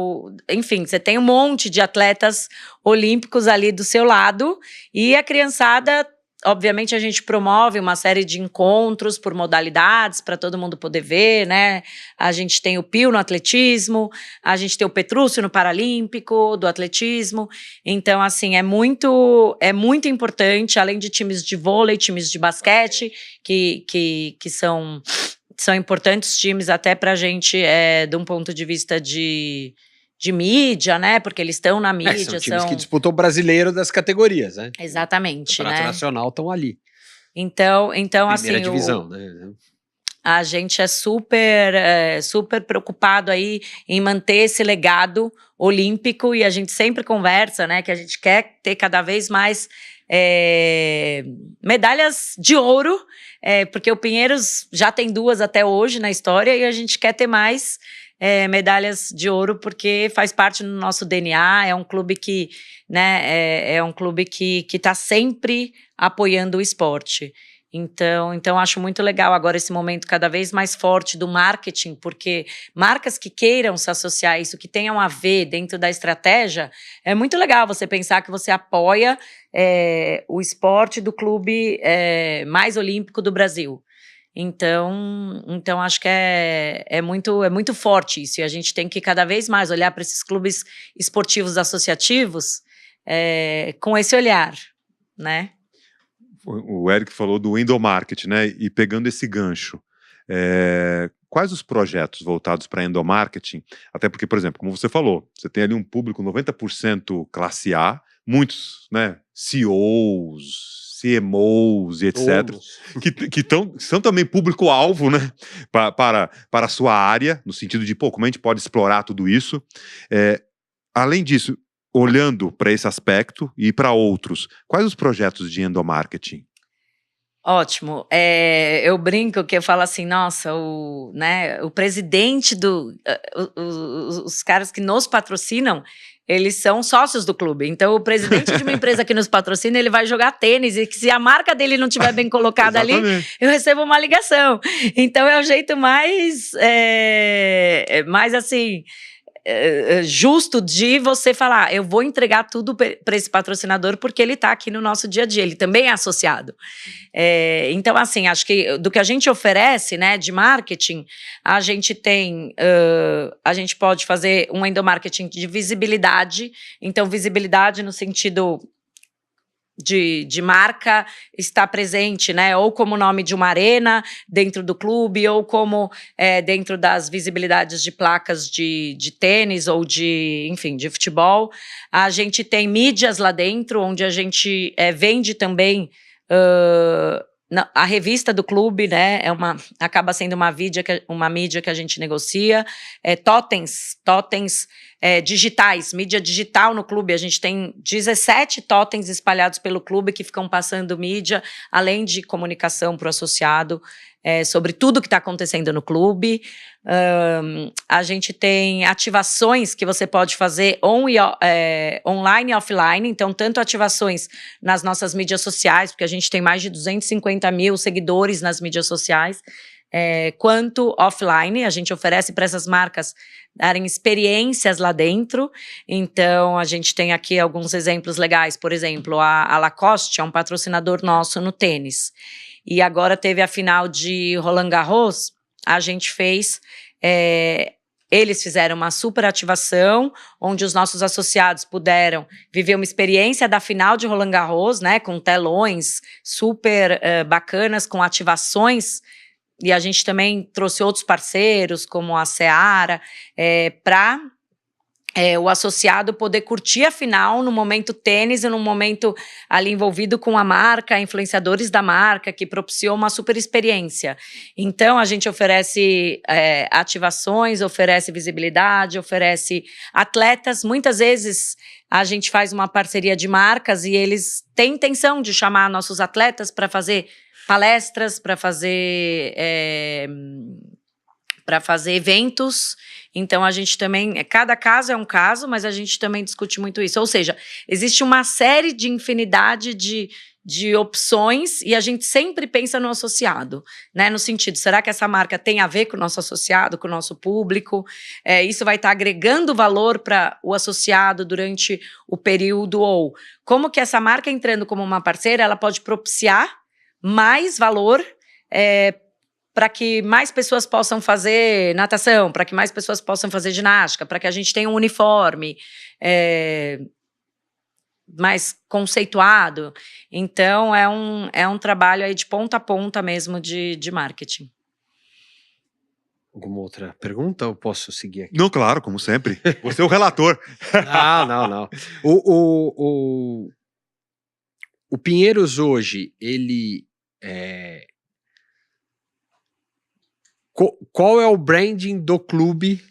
enfim, você tem um monte de atletas olímpicos ali do seu lado, e a criançada, obviamente a gente promove uma série de encontros por modalidades para todo mundo poder ver, né? A gente tem o Pio no atletismo, a gente tem o Petrúcio no Paralímpico do atletismo. Então, assim, é muito importante, além de times de vôlei, times de basquete, que são importantes times até para a gente, de um ponto de vista de mídia, né? Porque eles estão na mídia. São times que disputam o brasileiro das categorias, né? Exatamente, o né? nacional estão ali. Então Primeira assim, divisão, né? A gente é super preocupado aí em manter esse legado olímpico, e a gente sempre conversa, né? Que a gente quer ter cada vez mais medalhas de ouro, porque o Pinheiros já tem 2 até hoje na história, e a gente quer ter mais medalhas de ouro, porque faz parte do nosso DNA, é um clube que, né, é um clube que está sempre apoiando o esporte. Então acho muito legal agora esse momento cada vez mais forte do marketing, porque marcas que queiram se associar a isso, que tenham a ver dentro da estratégia, é muito legal você pensar que você apoia o esporte do clube mais olímpico do Brasil. Então acho que é muito forte isso, e a gente tem que cada vez mais olhar para esses clubes esportivos associativos com esse olhar, né? O Eric falou do endomarketing, né? E pegando esse gancho, quais os projetos voltados para endomarketing? Até porque, por exemplo, como você falou, você tem ali um público 90% classe A, muitos, né, CEOs, CMOs e etc., que são também público-alvo, né, para a sua área, no sentido de, como a gente pode explorar tudo isso. Além disso, olhando para esse aspecto e para outros, quais os projetos de endomarketing? Ótimo. Eu brinco que eu falo assim, nossa, o presidente os caras que nos patrocinam, eles são sócios do clube. Então, o presidente de uma empresa que nos patrocina, ele vai jogar tênis, e que se a marca dele não estiver bem colocada ali, eu recebo uma ligação. Então, é o jeito mais assim, justo de você falar, eu vou entregar tudo para esse patrocinador, porque ele está aqui no nosso dia a dia, ele também é associado. Então, assim, acho que do que a gente oferece, né, de marketing, a gente tem, a gente pode fazer um endomarketing de visibilidade. Então, visibilidade no sentido de marca estar presente, né, ou como nome de uma arena dentro do clube, ou como dentro das visibilidades de placas de tênis, ou enfim, de futebol. A gente tem mídias lá dentro, onde a gente vende também a revista do clube, né, acaba sendo uma mídia que a gente negocia, totens digitais, mídia digital no clube. A gente tem 17 totens espalhados pelo clube que ficam passando mídia, além de comunicação para o associado, sobre tudo que está acontecendo no clube. A gente tem ativações que você pode fazer online e offline, então tanto ativações nas nossas mídias sociais, porque a gente tem mais de 250 mil seguidores nas mídias sociais, quanto offline. A gente oferece para essas marcas darem experiências lá dentro. Então, a gente tem aqui alguns exemplos legais. Por exemplo, a Lacoste é um patrocinador nosso no tênis. E agora teve a final de Roland Garros, a gente fez... eles fizeram uma super ativação, onde os nossos associados puderam viver uma experiência da final de Roland Garros, né, com telões super bacanas, com ativações. E a gente também trouxe outros parceiros, como a Seara, para o associado poder curtir a final no momento tênis, e no momento ali envolvido com a marca, influenciadores da marca, que propiciou uma super experiência. Então, a gente oferece ativações, oferece visibilidade, oferece atletas. Muitas vezes a gente faz uma parceria de marcas e eles têm intenção de chamar nossos atletas para fazer palestras, para fazer eventos. Então, a gente também, cada caso é um caso, mas a gente também discute muito isso. Ou seja, existe uma série de infinidade de de opções e a gente sempre pensa no associado, né? No sentido, será que essa marca tem a ver com o nosso associado, com o nosso público? Isso vai estar agregando valor para o associado durante o período? Ou como que essa marca entrando como uma parceira, ela pode propiciar mais valor para que mais pessoas possam fazer natação, para que mais pessoas possam fazer ginástica, para que a gente tenha um uniforme mais conceituado. Então, é um trabalho aí de ponta a ponta mesmo de marketing. Alguma outra pergunta ou posso seguir aqui? Não, claro, como sempre. Você é o relator. Não. O Pinheiros hoje, ele... Qual é o branding do clube,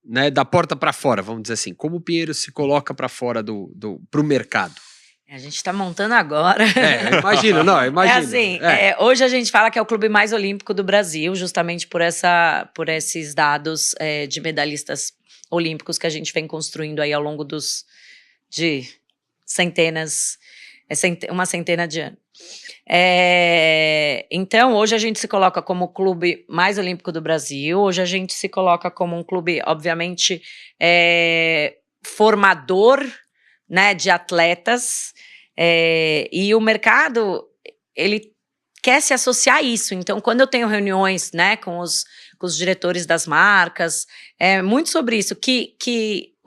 né, da porta para fora, vamos dizer assim? Como o Pinheiros se coloca para fora pro mercado? A gente está montando agora. Imagino. Hoje a gente fala que é o clube mais olímpico do Brasil, justamente por esses dados de medalhistas olímpicos que a gente vem construindo aí ao longo de uma centena de anos. Então, hoje a gente se coloca como o clube mais olímpico do Brasil, hoje a gente se coloca como um clube, obviamente, formador, né, de atletas, e o mercado, ele quer se associar a isso. Então, quando eu tenho reuniões, né, com os diretores das marcas, é muito sobre isso, o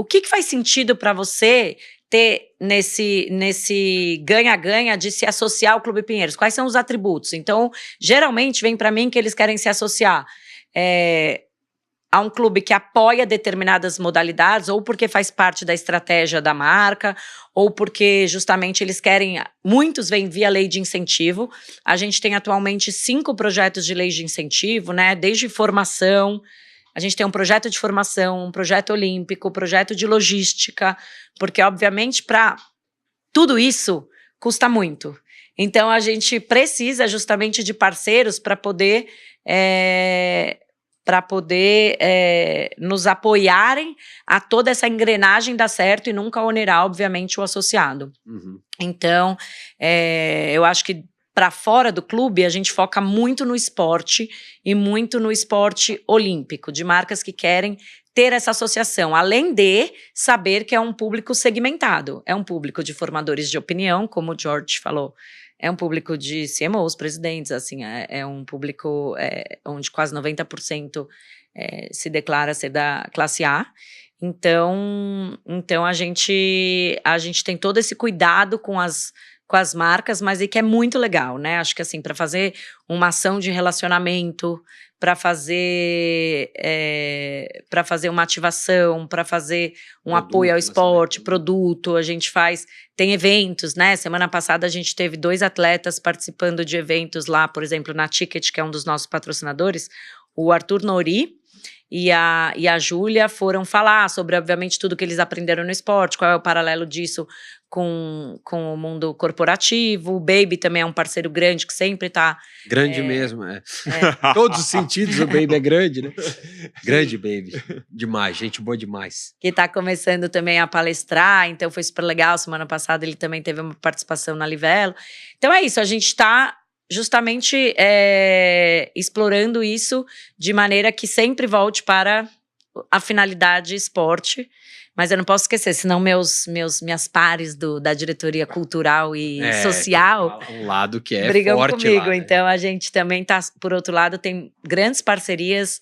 que faz sentido para você ter nesse ganha-ganha de se associar ao Clube Pinheiros? Quais são os atributos? Então, geralmente, vem para mim que eles querem se associar a um clube que apoia determinadas modalidades, ou porque faz parte da estratégia da marca, ou porque justamente eles querem... Muitos vêm via lei de incentivo. A gente tem atualmente 5 projetos de lei de incentivo, né? Desde formação... A gente tem um projeto de formação, um projeto olímpico, um projeto de logística, porque, obviamente, para tudo isso, custa muito. Então, a gente precisa justamente de parceiros para poder nos apoiarem a toda essa engrenagem dar certo e nunca onerar, obviamente, o associado. Uhum. Então, eu acho que para fora do clube, a gente foca muito no esporte e muito no esporte olímpico, de marcas que querem ter essa associação, além de saber que é um público segmentado, é um público de formadores de opinião, como o George falou, é um público de CMOs, presidentes, assim, é um público onde quase 90% se declara ser da classe A. Então a gente tem todo esse cuidado com as marcas, mas que é muito legal, né? Acho que assim, para fazer uma ação de relacionamento, para fazer uma ativação, para fazer um apoio ao esporte, produto, a gente tem eventos, né? Semana passada a gente teve 2 atletas participando de eventos lá, por exemplo, na Ticket, que é um dos nossos patrocinadores, o Arthur Nori e a Júlia foram falar sobre, obviamente, tudo que eles aprenderam no esporte, qual é o paralelo disso com o mundo corporativo. O Baby também é um parceiro grande que sempre está... Grande mesmo, Em todos os sentidos o Baby é grande, né? Grande Baby, demais, gente boa demais. Que está começando também a palestrar, então foi super legal. Semana passada ele também teve uma participação na Livelo. Então é isso, a gente está justamente explorando isso de maneira que sempre volte para a finalidade esporte. Mas eu não posso esquecer, senão minhas pares da diretoria cultural e social um lado que é brigam forte comigo. lá, né? Então a gente também tá, por outro lado, tem grandes parcerias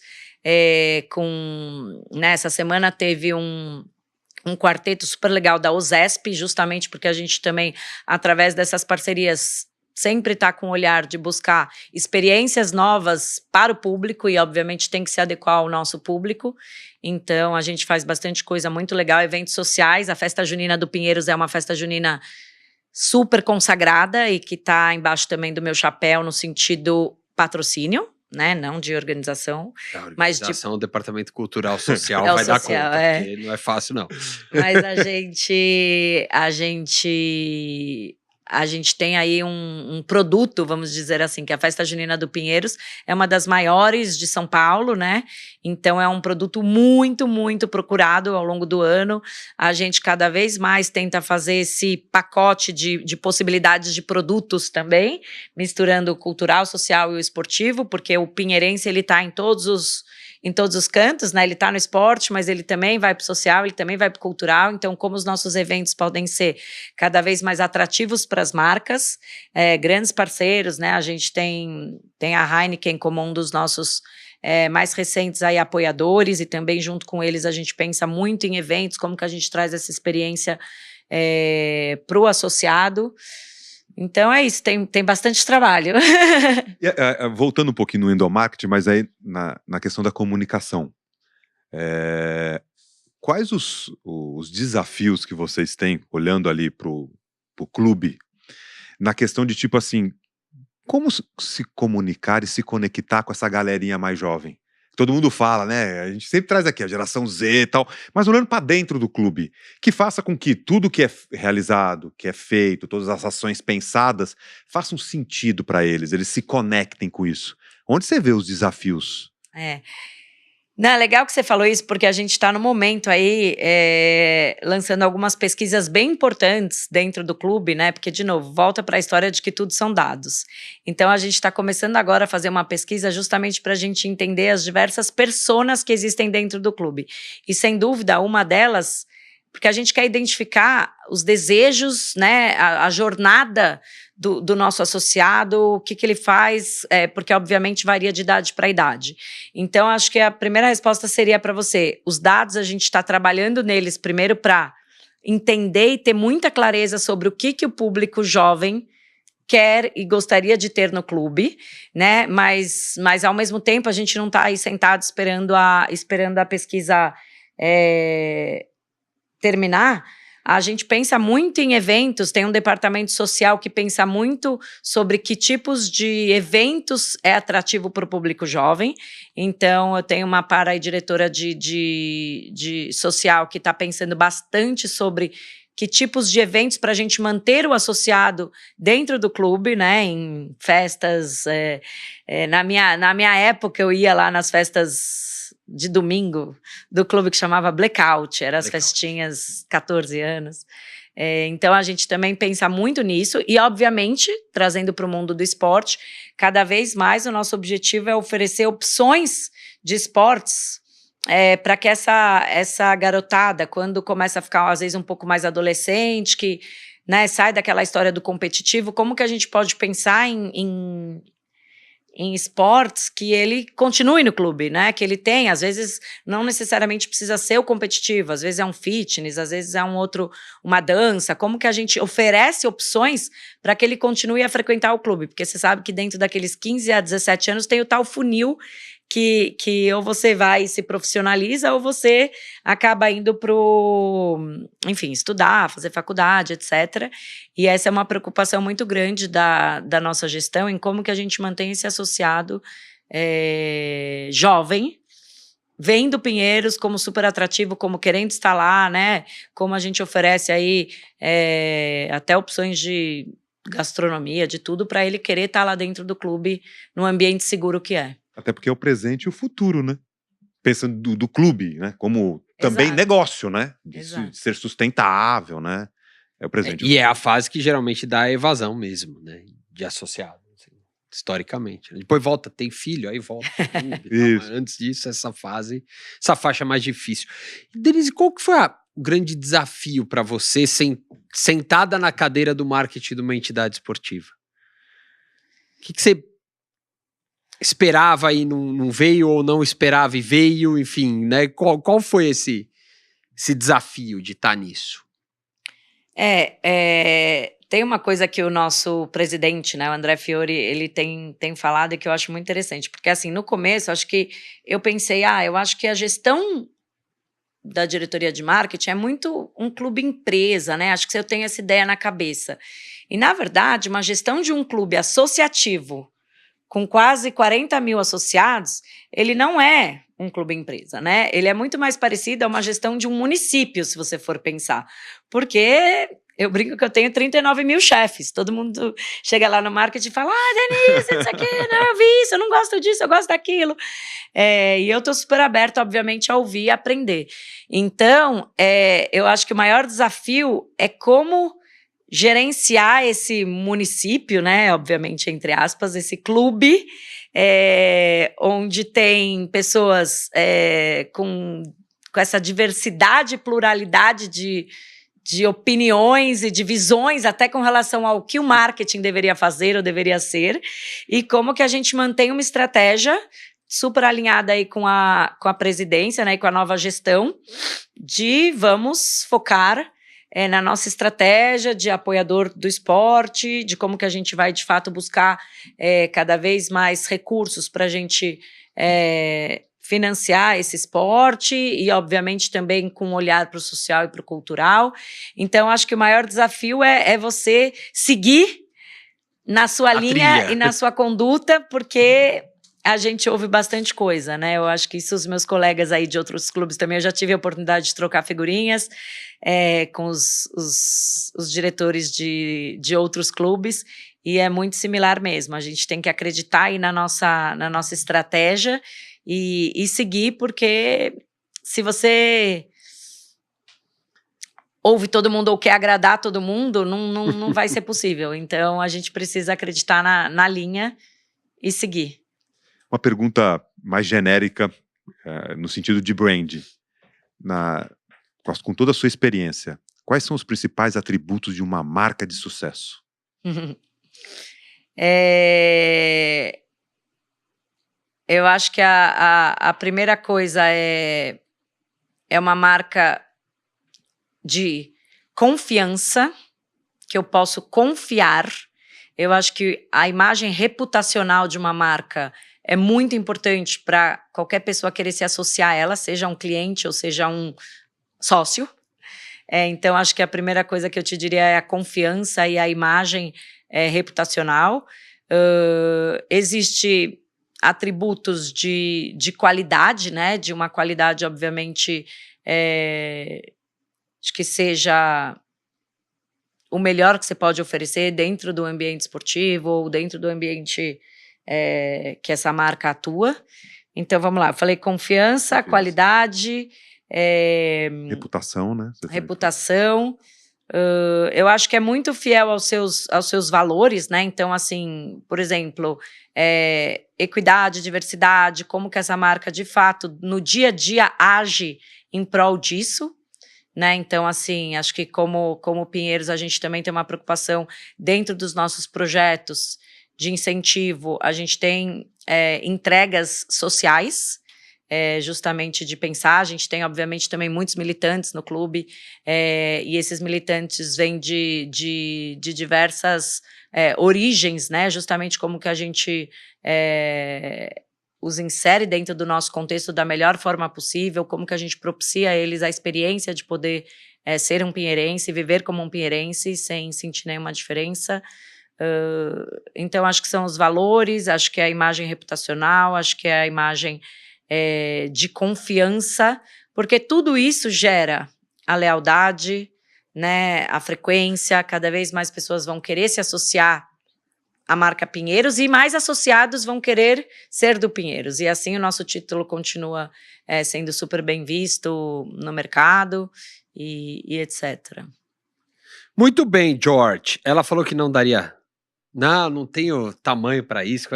essa semana teve um quarteto super legal da OSESP, justamente porque a gente também, através dessas parcerias, sempre está com o olhar de buscar experiências novas para o público e, obviamente, tem que se adequar ao nosso público. Então, a gente faz bastante coisa muito legal, eventos sociais. A Festa Junina do Pinheiros é uma festa junina super consagrada e que está embaixo também do meu chapéu no sentido patrocínio, né? Não de organização. A organização, o Departamento Cultural Social vai dar conta, porque não é fácil, não. Mas a a gente tem aí um produto, vamos dizer assim, que a Festa Junina do Pinheiros é uma das maiores de São Paulo, né? Então é um produto muito, muito procurado ao longo do ano. A gente cada vez mais tenta fazer esse pacote de possibilidades de produtos também, misturando o cultural, social e o esportivo, porque o pinheirense ele está em todos os cantos, né? Ele está no esporte, mas ele também vai para o social, ele também vai para o cultural. Então, como os nossos eventos podem ser cada vez mais atrativos para as marcas, grandes parceiros, né? A gente tem a Heineken como um dos nossos mais recentes aí apoiadores, e também junto com eles a gente pensa muito em eventos, como que a gente traz essa experiência para o associado. Então é isso, tem bastante trabalho. Voltando um pouquinho no endomarketing, mas aí na questão da comunicação, quais os desafios que vocês têm, olhando ali pro clube, na questão de tipo assim, como se comunicar e se conectar com essa galerinha mais jovem? Todo mundo fala, né? A gente sempre traz aqui a geração Z e tal, mas olhando para dentro do clube, que faça com que tudo que é realizado, que é feito, todas as ações pensadas, façam sentido para eles se conectem com isso. Onde você vê os desafios? Não, é legal que você falou isso, porque a gente está no momento aí lançando algumas pesquisas bem importantes dentro do clube, né? Porque, de novo, volta para a história de que tudo são dados. Então, a gente está começando agora a fazer uma pesquisa justamente para a gente entender as diversas personas que existem dentro do clube. E, sem dúvida, uma delas, porque a gente quer identificar os desejos, né? A jornada do nosso associado, o que ele faz, porque obviamente varia de idade para idade. Então, acho que a primeira resposta seria para você, os dados a gente está trabalhando neles primeiro para entender e ter muita clareza sobre o que o público jovem quer e gostaria de ter no clube, né? Mas ao mesmo tempo a gente não está aí sentado esperando a pesquisa terminar. A gente pensa muito em eventos, tem um departamento social que pensa muito sobre que tipos de eventos é atrativo para o público jovem. Então, eu tenho uma diretora de social que está pensando bastante sobre que tipos de eventos para a gente manter o associado dentro do clube, né, em festas. Na minha época, eu ia lá nas festas de domingo do clube que chamava Blackout, eram as festinhas 14 anos. Então, a gente também pensa muito nisso e, obviamente, trazendo para o mundo do esporte, cada vez mais o nosso objetivo é oferecer opções de esportes para que essa garotada, quando começa a ficar, às vezes, um pouco mais adolescente, que, né, sai daquela história do competitivo, como que a gente pode pensar em esportes que ele continue no clube, né? Que ele tem, às vezes não necessariamente precisa ser o competitivo, às vezes é um fitness, às vezes é uma dança. Como que a gente oferece opções para que ele continue a frequentar o clube? Porque você sabe que dentro daqueles 15 a 17 anos tem o tal funil que ou você vai e se profissionaliza ou você acaba indo enfim, estudar, fazer faculdade, etc. E essa é uma preocupação muito grande da nossa gestão, em como que a gente mantém esse associado jovem, vendo Pinheiros como super atrativo, como querendo estar lá, né? Como a gente oferece aí até opções de gastronomia, de tudo, para ele querer estar lá dentro do clube, num ambiente seguro que é. Até porque é o presente e o futuro, né? Pensando do clube, né? Como também negócio, né? De ser sustentável, né? É o presente. E é a fase que geralmente dá a evasão mesmo, né? De associado, assim, historicamente. Depois volta, tem filho, aí volta. Mas antes disso, essa faixa mais difícil. Denise, qual que foi o grande desafio para você sentada na cadeira do marketing de uma entidade esportiva? O que você esperava e não veio, ou não esperava e veio, enfim, né? Qual foi esse desafio de estar nisso? Tem uma coisa que o nosso presidente, né, o André Fiori, ele tem falado e que eu acho muito interessante, porque assim, no começo, acho que eu pensei, eu acho que a gestão da diretoria de marketing é muito um clube empresa, né? Acho que eu tenho essa ideia na cabeça. E, na verdade, uma gestão de um clube associativo com quase 40 mil associados, ele não é um clube empresa, né? Ele é muito mais parecido a uma gestão de um município, se você for pensar. Porque Eu brinco que eu tenho 39 mil chefes. Todo mundo chega lá no marketing e fala: Denise, isso aqui, não, eu vi isso, eu não gosto disso, eu gosto daquilo. E eu tô super aberta, obviamente, a ouvir e aprender. Então, eu acho que o maior desafio é como gerenciar esse município, né? Obviamente, entre aspas, esse clube, onde tem pessoas com essa diversidade e pluralidade de opiniões e de visões, até com relação ao que o marketing deveria fazer ou deveria ser, e como que a gente mantém uma estratégia super alinhada aí com a presidência, né, e com a nova gestão, de vamos focar na nossa estratégia de apoiador do esporte, de como que a gente vai, de fato, buscar cada vez mais recursos para a gente financiar esse esporte e, obviamente, também com um olhar para o social e para o cultural. Então, acho que o maior desafio é você seguir na sua linha trilha. E na sua conduta, porque a gente ouve bastante coisa, né? Eu acho que isso os meus colegas aí de outros clubes também, eu já tive a oportunidade de trocar figurinhas com os diretores de outros clubes, e é muito similar mesmo. A gente tem que acreditar aí na nossa estratégia e seguir, porque se você ouve todo mundo ou quer agradar todo mundo, não vai ser possível. Então, a gente precisa acreditar na linha e seguir. Uma pergunta mais genérica, no sentido de brand. Com toda a sua experiência, quais são os principais atributos de uma marca de sucesso? Eu acho que a primeira coisa é uma marca de confiança, que eu posso confiar. Eu acho que a imagem reputacional de uma marca é muito importante para qualquer pessoa querer se associar a ela, seja um cliente ou seja um sócio. Então, acho que a primeira coisa que eu te diria é a confiança e a imagem reputacional. Existe atributos de qualidade, né? De uma qualidade, obviamente, de que seja o melhor que você pode oferecer dentro do ambiente esportivo ou dentro do ambiente que essa marca atua. Então, vamos lá. Eu falei confiança. Qualidade. Reputação, né? Reputação. Eu acho que é muito fiel aos seus valores, né? Então, assim, por exemplo, equidade, diversidade, como que essa marca, de fato, no dia a dia age em prol disso, né? Então, assim, acho que como Pinheiros, a gente também tem uma preocupação dentro dos nossos projetos de incentivo. A gente tem entregas sociais, justamente de pensar. A gente tem, obviamente, também muitos militantes no clube, e esses militantes vêm de diversas origens, né? Justamente como que a gente os insere dentro do nosso contexto da melhor forma possível, como que a gente propicia a eles a experiência de poder ser um pinheirense, viver como um pinheirense, sem sentir nenhuma diferença. Então, acho que são os valores, acho que é a imagem reputacional, acho que é a imagem de confiança, porque tudo isso gera a lealdade, né, a frequência. Cada vez mais pessoas vão querer se associar à marca Pinheiros e mais associados vão querer ser do Pinheiros. E assim o nosso título continua sendo super bem visto no mercado e etc. Muito bem, George. Ela falou que não daria... Não tenho tamanho para isso.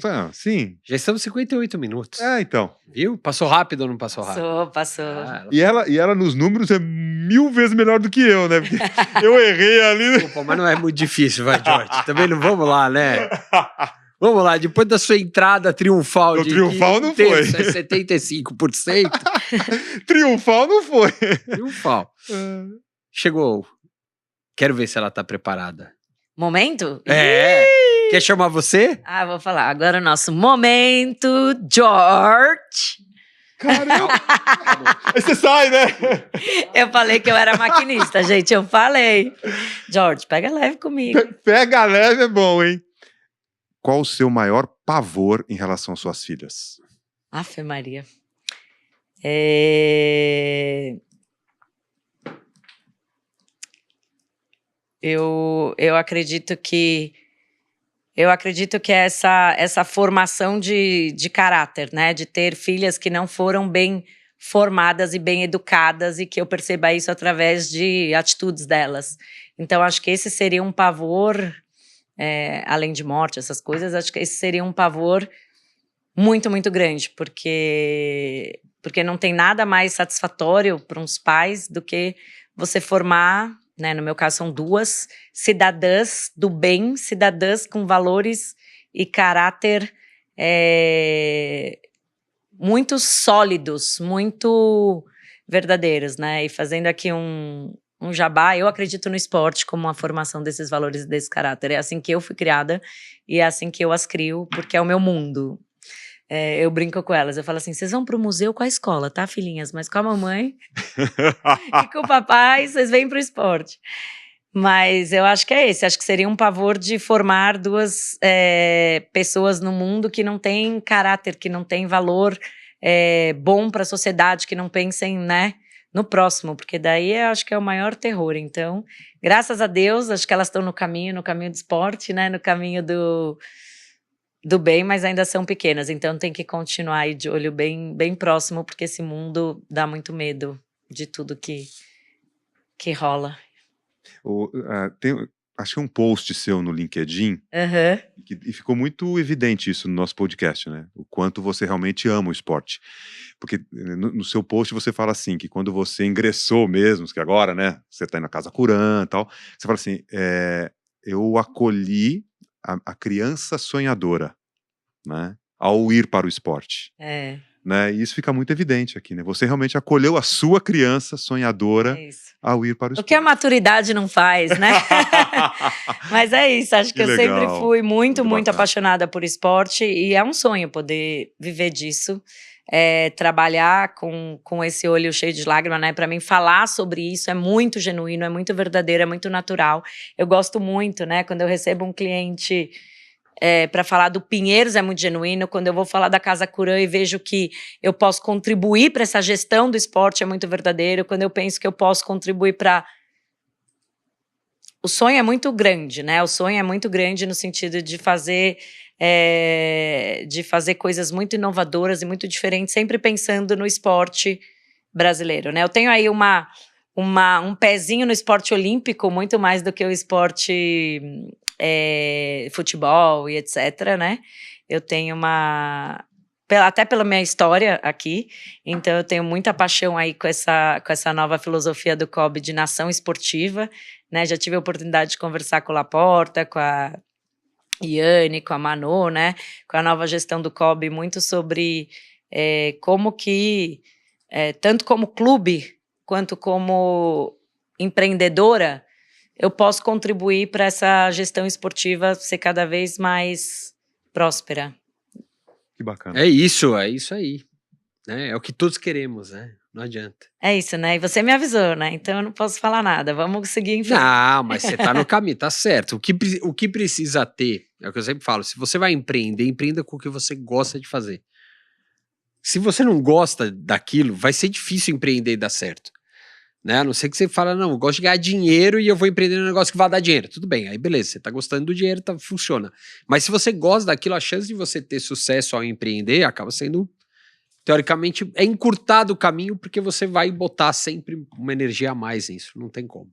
Não, sim. Já estamos 58 minutos. Então. Viu? Passou rápido ou não passou rápido? Passou. E ela nos números é 1000 vezes melhor do que eu, né? Porque eu errei ali. Desculpa, mas não é muito difícil, vai, George. Também não vamos lá, né? Vamos lá, depois da sua entrada triunfal. Triunfal não foi. 75%. Triunfal não foi. Triunfal. Chegou. Quero ver se ela tá preparada. Momento? Quer chamar você? Vou falar. Agora o nosso momento, George. Caramba. Aí você sai, né? Eu falei que eu era maquinista, gente. Eu falei. George, pega leve comigo. Pega leve é bom, hein? Qual o seu maior pavor em relação às suas filhas? Afe Maria. Eu acredito que essa formação de caráter, né? De ter filhas que não foram bem formadas e bem educadas e que eu perceba isso através de atitudes delas. Então, acho que esse seria um pavor, além de morte, essas coisas, acho que esse seria um pavor muito, muito grande, porque não tem nada mais satisfatório para uns pais do que você formar, né, no meu caso são 2 cidadãs do bem, cidadãs com valores e caráter muito sólidos, muito verdadeiros, né? E fazendo aqui um jabá, eu acredito no esporte como uma formação desses valores e desse caráter. É assim que eu fui criada e é assim que eu as crio, porque é o meu mundo. Eu brinco com elas, eu falo assim, vocês vão pro museu com a escola, tá, filhinhas? Mas com a mamãe e com o papai, vocês vêm pro esporte. Mas eu acho que é esse, acho que seria um pavor de formar 2 pessoas no mundo que não têm caráter, que não têm valor bom para a sociedade, que não pensem, né, no próximo, porque daí eu acho que é o maior terror. Então, graças a Deus, acho que elas estão no caminho do esporte, né, no caminho do bem, mas ainda são pequenas, então tem que continuar aí de olho bem, bem próximo, porque esse mundo dá muito medo de tudo que rola. Acho que um post seu no LinkedIn, e ficou muito evidente isso no nosso podcast, né? O quanto você realmente ama o esporte. Porque no seu post você fala assim, que quando você ingressou mesmo, que agora, né, você está na Casa Curã e tal, você fala assim, eu acolhi a criança sonhadora, né, ao ir para o esporte. Né? E isso fica muito evidente aqui, né? Você realmente acolheu a sua criança sonhadora ao ir para o esporte. O que a maturidade não faz, né? Mas é isso, acho que eu sempre fui muito apaixonada por esporte e é um sonho poder viver disso, trabalhar com esse olho cheio de lágrimas, né? Para mim, falar sobre isso é muito genuíno, é muito verdadeiro, é muito natural. Eu gosto muito, né? Quando eu recebo um cliente para falar do Pinheiros é muito genuíno, quando eu vou falar da Casa Curã e vejo que eu posso contribuir para essa gestão do esporte é muito verdadeiro, quando eu penso que eu posso contribuir para... O sonho é muito grande, né? O sonho é muito grande no sentido de fazer coisas muito inovadoras e muito diferentes, sempre pensando no esporte brasileiro, né? Eu tenho aí um pezinho no esporte olímpico, muito mais do que o esporte... futebol e etc, né? Eu tenho até pela minha história aqui, então eu tenho muita paixão aí com essa nova filosofia do COB de nação esportiva, né? Já tive a oportunidade de conversar com o Laporta, com a Iane, com a Manu, né? Com a nova gestão do COB, muito sobre como que, tanto como clube, quanto como empreendedora, eu posso contribuir para essa gestão esportiva ser cada vez mais próspera. Que bacana. É isso aí. Né? É o que todos queremos, né? Não adianta. É isso, né? E você me avisou, né? Então eu não posso falar nada. Vamos seguir em frente. Não, mas você tá no caminho, tá certo. O que precisa ter, é o que eu sempre falo, se você vai empreender, empreenda com o que você gosta de fazer. Se você não gosta daquilo, vai ser difícil empreender e dar certo. Né? A não ser que você fala, não, eu gosto de ganhar dinheiro e eu vou empreender um negócio que vai dar dinheiro. Tudo bem, aí beleza, você tá gostando do dinheiro, funciona. Mas se você gosta daquilo, a chance de você ter sucesso ao empreender acaba sendo, teoricamente, encurtado o caminho, porque você vai botar sempre uma energia a mais nisso. Não tem como.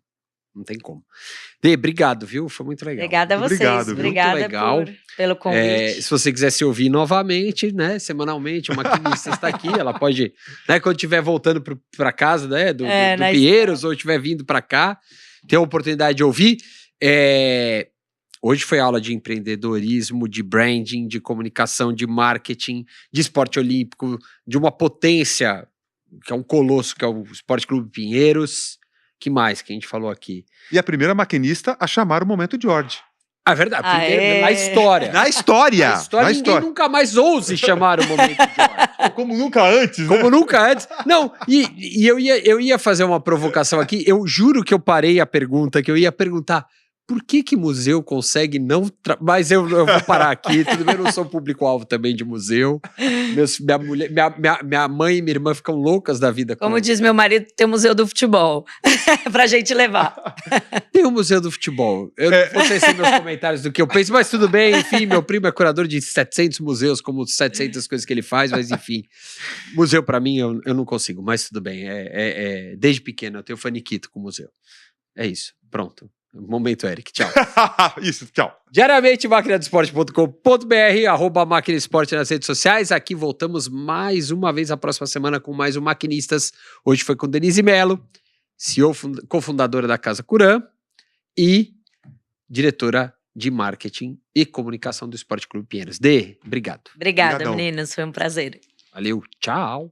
Dê, obrigado, viu? Foi muito legal. Obrigada a vocês. Obrigada pelo convite. Se você quiser se ouvir novamente, né, semanalmente, uma maquinista está aqui, ela pode, né, quando estiver voltando para casa, né, do Pinheiros, ou estiver vindo para cá, ter a oportunidade de ouvir. Hoje foi aula de empreendedorismo, de branding, de comunicação, de marketing, de esporte olímpico, de uma potência, que é um colosso, que é o Esporte Clube Pinheiros. Que mais que a gente falou aqui? E a primeira maquinista a chamar o Momento George. É verdade, primeiro, na história. Na história! Ninguém nunca mais ouse chamar o Momento George. Como nunca antes, né? Como nunca antes. Não, e eu ia fazer uma provocação aqui, eu juro que eu parei a pergunta, que eu ia perguntar, por que museu consegue não... Mas eu vou parar aqui, tudo bem, eu não sou público-alvo também de museu. Minha mãe e minha irmã ficam loucas da vida. Como diz meu marido, tem o Museu do Futebol, pra gente levar. Tem o Museu do Futebol. Eu não vou tecer meus comentários do que eu penso, mas tudo bem, enfim, meu primo é curador de 700 museus, como 700 coisas que ele faz, mas enfim. Museu pra mim, eu não consigo, mas tudo bem. Desde pequeno eu tenho faniquito com o museu. É isso, pronto. Momento, Eric. Tchau. Isso, tchau. Diariamente, maquinadoesporte.com.br, @Máquina Esporte nas redes sociais. Aqui voltamos mais uma vez a próxima semana com mais um Maquinistas. Hoje foi com Denise Mello, CEO, cofundadora da Casa Curã e diretora de marketing e comunicação do Esporte Clube Pinheiros. Obrigado. Obrigada, Obrigadão. meninas. Foi um prazer. Valeu, tchau.